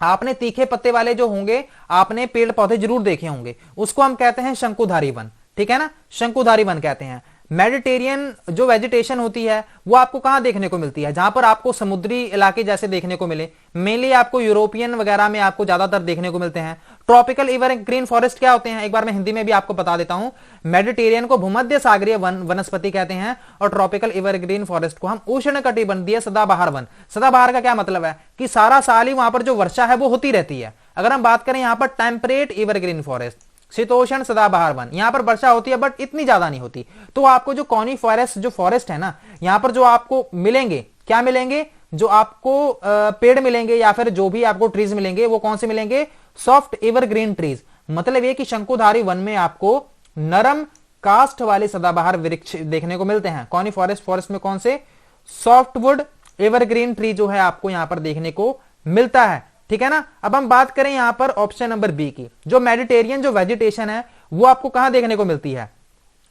आपने तीखे पत्ते वाले जो होंगे आपने पेड़ पौधे जरूर देखे होंगे, उसको हम कहते हैं शंकुधारी वन, ठीक है ना, शंकुधारी वन कहते हैं। मेडिटेरियन जो वेजिटेशन होती है वो आपको कहां देखने को मिलती है? जहां पर आपको समुद्री इलाके जैसे देखने को मिले, मेनली आपको यूरोपियन वगैरह में आपको ज्यादातर देखने को मिलते हैं। ट्रॉपिकल एवरग्रीन फॉरेस्ट क्या होते हैं, एक बार मैं हिंदी में भी आपको बता देता हूं। मेडिटेरियन को भूमध्य सागरीय वनस्पति कहते हैं, और ट्रॉपिकल एवरग्रीन फॉरेस्ट को हम उष्णकटिबंधीय सदाबहार वन। सदाबहार का क्या मतलब है कि सारा साल ही वहां पर जो वर्षा है वो होती रहती है। अगर हम बात करें यहां पर टेम्परेट एवरग्रीन फॉरेस्ट, शीतोष्ण सदाबहार वन, यहां पर वर्षा होती है बट इतनी ज्यादा नहीं होती। तो आपको जो कॉनी फॉरेस्ट जो फॉरेस्ट है ना, यहां पर जो आपको मिलेंगे, क्या मिलेंगे, जो आपको पेड़ मिलेंगे या फिर जो भी आपको ट्रीज मिलेंगे वो कौन से मिलेंगे? Soft evergreen trees. मतलब ये कि शंकुधारी वन में आपको नरम कास्ट वाले सदाबहार वृक्ष देखने को मिलते हैं। कॉनी फॉरेस्ट में कौन से? सॉफ्टवुड एवरग्रीन ट्री जो है आपको यहां पर देखने को मिलता है, ठीक है ना। अब हम बात करें यहां पर ऑप्शन नंबर बी की, जो मेडिटेरियन जो वेजिटेशन है वो आपको कहां देखने को मिलती है?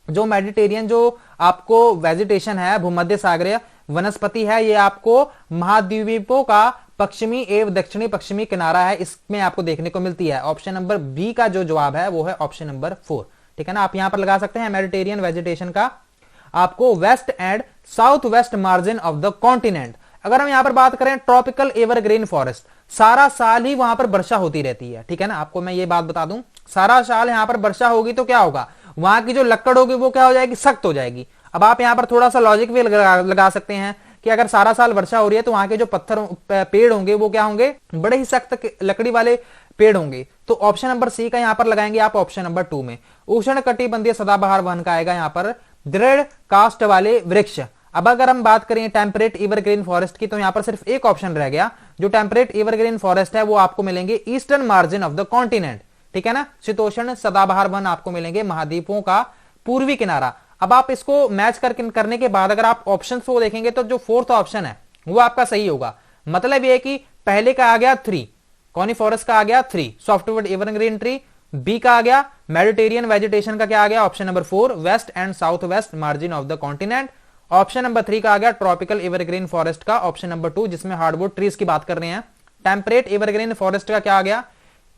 जो मेडिटेरियन जो आपको वेजिटेशन है, भूमध्य सागरीय वनस्पति है, ये आपको महाद्वीपों का पश्चिमी एवं दक्षिणी पश्चिमी किनारा है, इसमें आपको देखने को मिलती है। ऑप्शन नंबर बी का जो जवाब है वो है ऑप्शन नंबर 4, ठीक है ना। आप यहां पर लगा सकते हैं मेडिटेरियन वेजिटेशन का आपको west and south west margin of the continent. अगर हम यहां पर बात करें ट्रॉपिकल एवरग्रीन फॉरेस्ट, सारा साल ही वहां पर वर्षा होती रहती है, ठीक है ना। आपको मैं ये बात बता दूं, सारा साल यहां पर वर्षा होगी तो क्या होगा, वहां की जो लकड़ होगी वो क्या हो जाएगी, सख्त हो जाएगी। अब आप यहां पर थोड़ा सा लॉजिक भी लगा सकते हैं कि अगर सारा साल वर्षा हो रही है तो वहां के जो पेड़ होंगे वो क्या होंगे, बड़े ही सख्त लकड़ी वाले पेड़ होंगे। तो ऑप्शन नंबर सी का यहां पर लगाएंगे आप ऑप्शन नंबर 2 में। उष्ण कटिबंधीय सदाबहार वन का आएगा यहां पर दृढ़ कास्ट वाले वृक्ष। अब अगर हम बात करें टेम्परेट एवरग्रीन फॉरेस्ट की, तो यहां पर सिर्फ एक ऑप्शन रह गया। जो टेम्परेट एवरग्रीन फॉरेस्ट है वो आपको मिलेंगे eastern margin of the continent, ठीक है ना। शीतोष्ण सदाबहार वन आपको मिलेंगे महाद्वीपों का पूर्वी किनारा। अब आप इसको मैच करने के बाद अगर आप ऑप्शन को देखेंगे तो जो फोर्थ ऑप्शन है वो आपका सही होगा। मतलब ये है कि पहले का आ गया 3, कॉनी फॉरेस्ट का आ गया 3, सॉफ्टवुड एवरग्रीन ट्री, बी का आ गया मेडिटेरियन वेजिटेशन का क्या आ गया option number 4 west and south west margin of the continent. Option number 3 का आ गया ट्रॉपिकल एवरग्रीन फॉरेस्ट का ऑप्शन नंबर 2 जिसमें हार्डवुड ट्रीज की बात कर रहे हैं। टेम्परेट एवरग्रीन फॉरेस्ट का क्या आ गया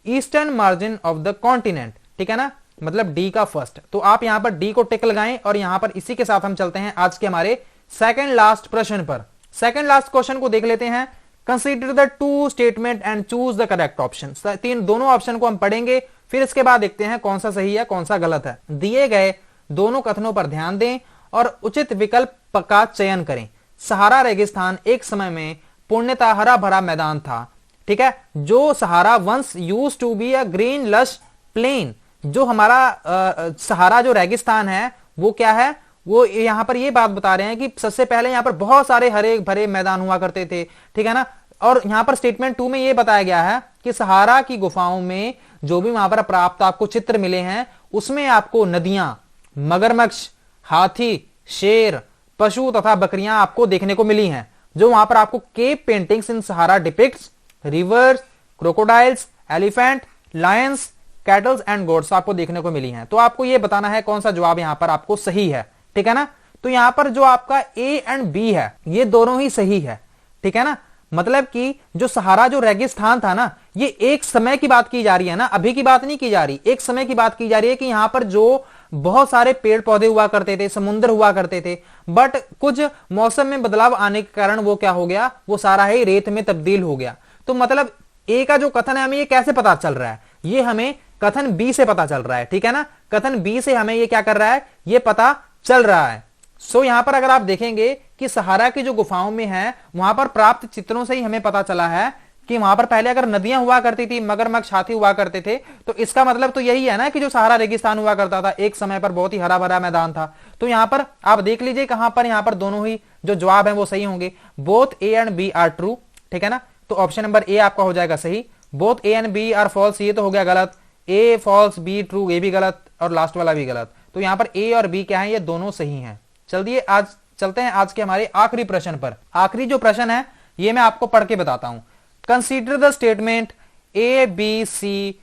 eastern margin of the continent, ठीक है ना, मतलब डी का फर्स्ट। तो आप यहां पर डी को टिक लगाएं और यहां पर इसी के साथ हम चलते हैं आज के हमारे सेकंड लास्ट प्रश्न पर। सेकंड लास्ट क्वेश्चन को देख लेते हैं। Consider the two statement and choose the correct option. तीन दोनों ऑप्शन को हम पढ़ेंगे, फिर इसके बाद देखते हैं कौन सा सही है कौन सा गलत है। दिए गए दोनों कथनों पर ध्यान दें और उचित विकल्प का चयन करें। सहारा रेगिस्तान एक समय में पूर्णतः हरा भरा मैदान था, ठीक है। जो Sahara once use to be a green lush plain, जो हमारा सहारा जो रेगिस्तान है वो क्या है, वो यहां पर ये बात बता रहे हैं कि सबसे पहले यहां पर बहुत सारे हरे भरे मैदान हुआ करते थे, ठीक है ना। और यहां पर स्टेटमेंट 2 में ये बताया गया है कि सहारा की गुफाओं में जो भी वहां पर प्राप्त आपको चित्र मिले हैं उसमें आपको नदियां, मगरमच्छ, हाथी, शेर, पशु तथा बकरियां आपको देखने को मिली हैं। जो वहां पर आपको cave paintings in Sahara depicts reverse, crocodiles, elephant, Lions, kettles and goats आपको देखने को मिली हैं। तो आपको यह बताना है कौन सा जवाब यहां पर आपको सही है, ठीक है ना। तो यहां पर जो आपका ए एंड बी है ये दोनों ही सही है, ठीक है ना। मतलब कि जो सहारा जो रेगिस्तान था ना, ये एक समय की बात की जा रही है ना, अभी की बात नहीं की जा रही, एक समय की बात की जा रही है कि यहां पर जो बहुत सारे पेड़ पौधे हुआ करते थे, समुद्र हुआ करते थे, बट कुछ मौसम में बदलाव आने के कारण वो क्या हो गया, वो सारा ही रेत में तब्दील हो गया। तो मतलब ए का जो कथन है हमें ये कैसे पता चल रहा है, ये हमें कथन बी से पता चल रहा है, ठीक है ना। कथन बी से हमें ये क्या कर रहा है, ये पता चल रहा है। सो यहां पर अगर आप देखेंगे कि सहारा की जो गुफाओं में है वहां पर प्राप्त चित्रों से ही हमें पता चला है कि वहां पर पहले अगर नदियां हुआ करती थी, मगरमच्छ, हाथी हुआ करते थे, तो इसका मतलब तो यही है ना कि जो सहारा रेगिस्तान हुआ करता था एक समय पर बहुत ही हरा भरा मैदान था। तो यहां पर आप देख लीजिए कहां पर यहां पर दोनों ही जो जवाब है वो सही होंगे। Both A and B are true, ठीक है ना। तो ऑप्शन नंबर ए आपका हो जाएगा सही। Both A and B are false, ये तो हो गया गलत। ए फॉल्स, बी ट्रू, ये भी गलत और लास्ट वाला भी गलत। तो यहां पर ए और बी क्या है, ये दोनों सही हैं। चलिए आज चलते हैं आज के हमारे आखिरी प्रश्न पर। आखिरी जो प्रश्न है ये मैं आपको पढ़ के बताता हूं। Consider the statement A B C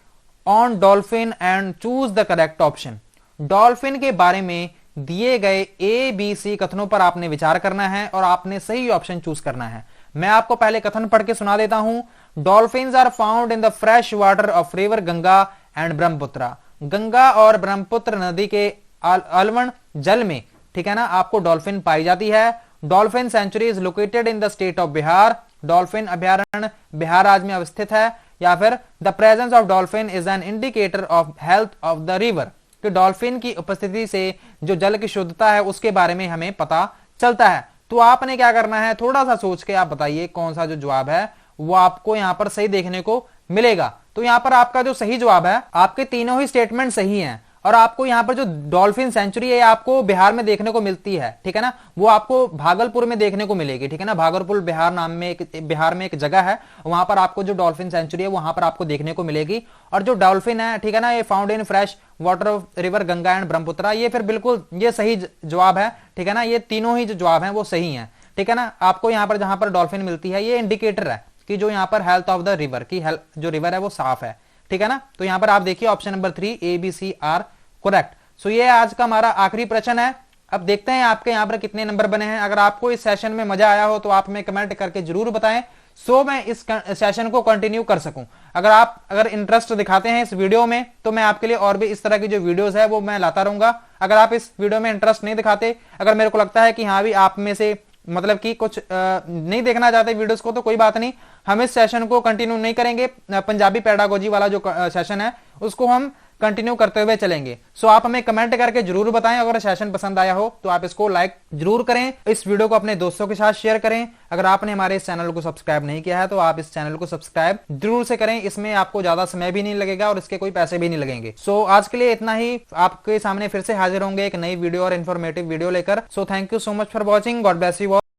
on dolphin and choose the correct option. Dolphin के बारे में दिए गए ए बी सी कथनों पर आपने विचार करना है और आपने सही ऑप्शन चूज करना है। मैं आपको पहले कथन पढ़ के सुना देता हूं। Dolphins are found in the fresh water of river Ganga and Brahmaputra. Ganga और ब्रह्मपुत्र नदी के अलवण जल में, ठीक है ना, आपको डॉल्फिन पाई जाती है। Dolphin sanctuary is located in the state of Bihar. Dolphin अभयारण्य बिहार राज्य में अवस्थित है। या फिर the presence of dolphin is an indicator of health of the river, कि डॉल्फिन की उपस्थिति से जो जल की शुद्धता है उसके बारे में हमें पता चलता है। तो आपने क्या करना है, थोड़ा सा सोच के आप बताइए कौन सा जो जवाब है वो आपको यहां पर सही देखने को मिलेगा। तो यहां पर आपका जो सही जवाब है, आपके तीनों ही स्टेटमेंट सही हैं और आपको यहां पर जो डॉल्फिन सेंचुरी है आपको बिहार में देखने को मिलती है, ठीक है ना। वो आपको भागलपुर में देखने को मिलेगी, ठीक है ना। भागलपुर बिहार नाम में बिहार में एक जगह है, वहां पर आपको जो डॉल्फिन सेंचुरी है वहां पर आपको देखने को मिलेगी। और जो डॉल्फिन है, ठीक है ना, ये found in fresh water of river Ganga and Brahmaputra, ये फिर बिल्कुल ये सही जवाब है, ठीक है ना। ये तीनों ही जो जवाब है वो सही है, ठीक है ना। आपको यहाँ पर जहां पर डॉल्फिन मिलती है ये इंडिकेटर है कि जो यहाँ पर हेल्थ ऑफ द रिवर की जो रिवर है वो साफ है, ठीक है ना। तो यहाँ पर आप देखिए option number 3 A B C are correct. So ये आज का हमारा आखिरी प्रश्न है। अब देखते हैं आपके यहाँ पर कितने नंबर बने हैं। अगर आपको इस सेशन में मजा आया हो तो आप हमें कमेंट करके जरूर बताएं, सो मैं इस सेशन को कंटिन्यू कर सकूं। अगर इंटरेस्ट दिखाते हैं इस वीडियो में तो मैं आपके लिए और भी इस तरह की जो वीडियोस है वो मैं लाता रहूंगा। अगर आप इस वीडियो में इंटरेस्ट नहीं दिखाते, अगर मेरे को लगता है कि हाँ भी आप में से मतलब कि कुछ नहीं देखना चाहते वीडियोस को, तो कोई बात नहीं, हम इस सेशन को कंटिन्यू नहीं करेंगे। पंजाबी पेडागोजी वाला जो सेशन है उसको हम कंटिन्यू करते हुए चलेंगे। सो आप हमें कमेंट करके जरूर बताएं। अगर सेशन पसंद आया हो तो आप इसको लाइक जरूर करें, इस वीडियो को अपने दोस्तों के साथ शेयर करें। अगर आपने हमारे इस चैनल को सब्सक्राइब नहीं किया है तो आप इस चैनल को सब्सक्राइब जरूर से करें। इसमें आपको ज्यादा समय भी नहीं लगेगा और इसके कोई पैसे भी नहीं लगेंगे। सो आज के लिए इतना ही। आपके सामने फिर से हाजिर होंगे एक नई वीडियो और इन्फॉर्मेटिव वीडियो लेकर। So thank you so much for watching. God bless you all.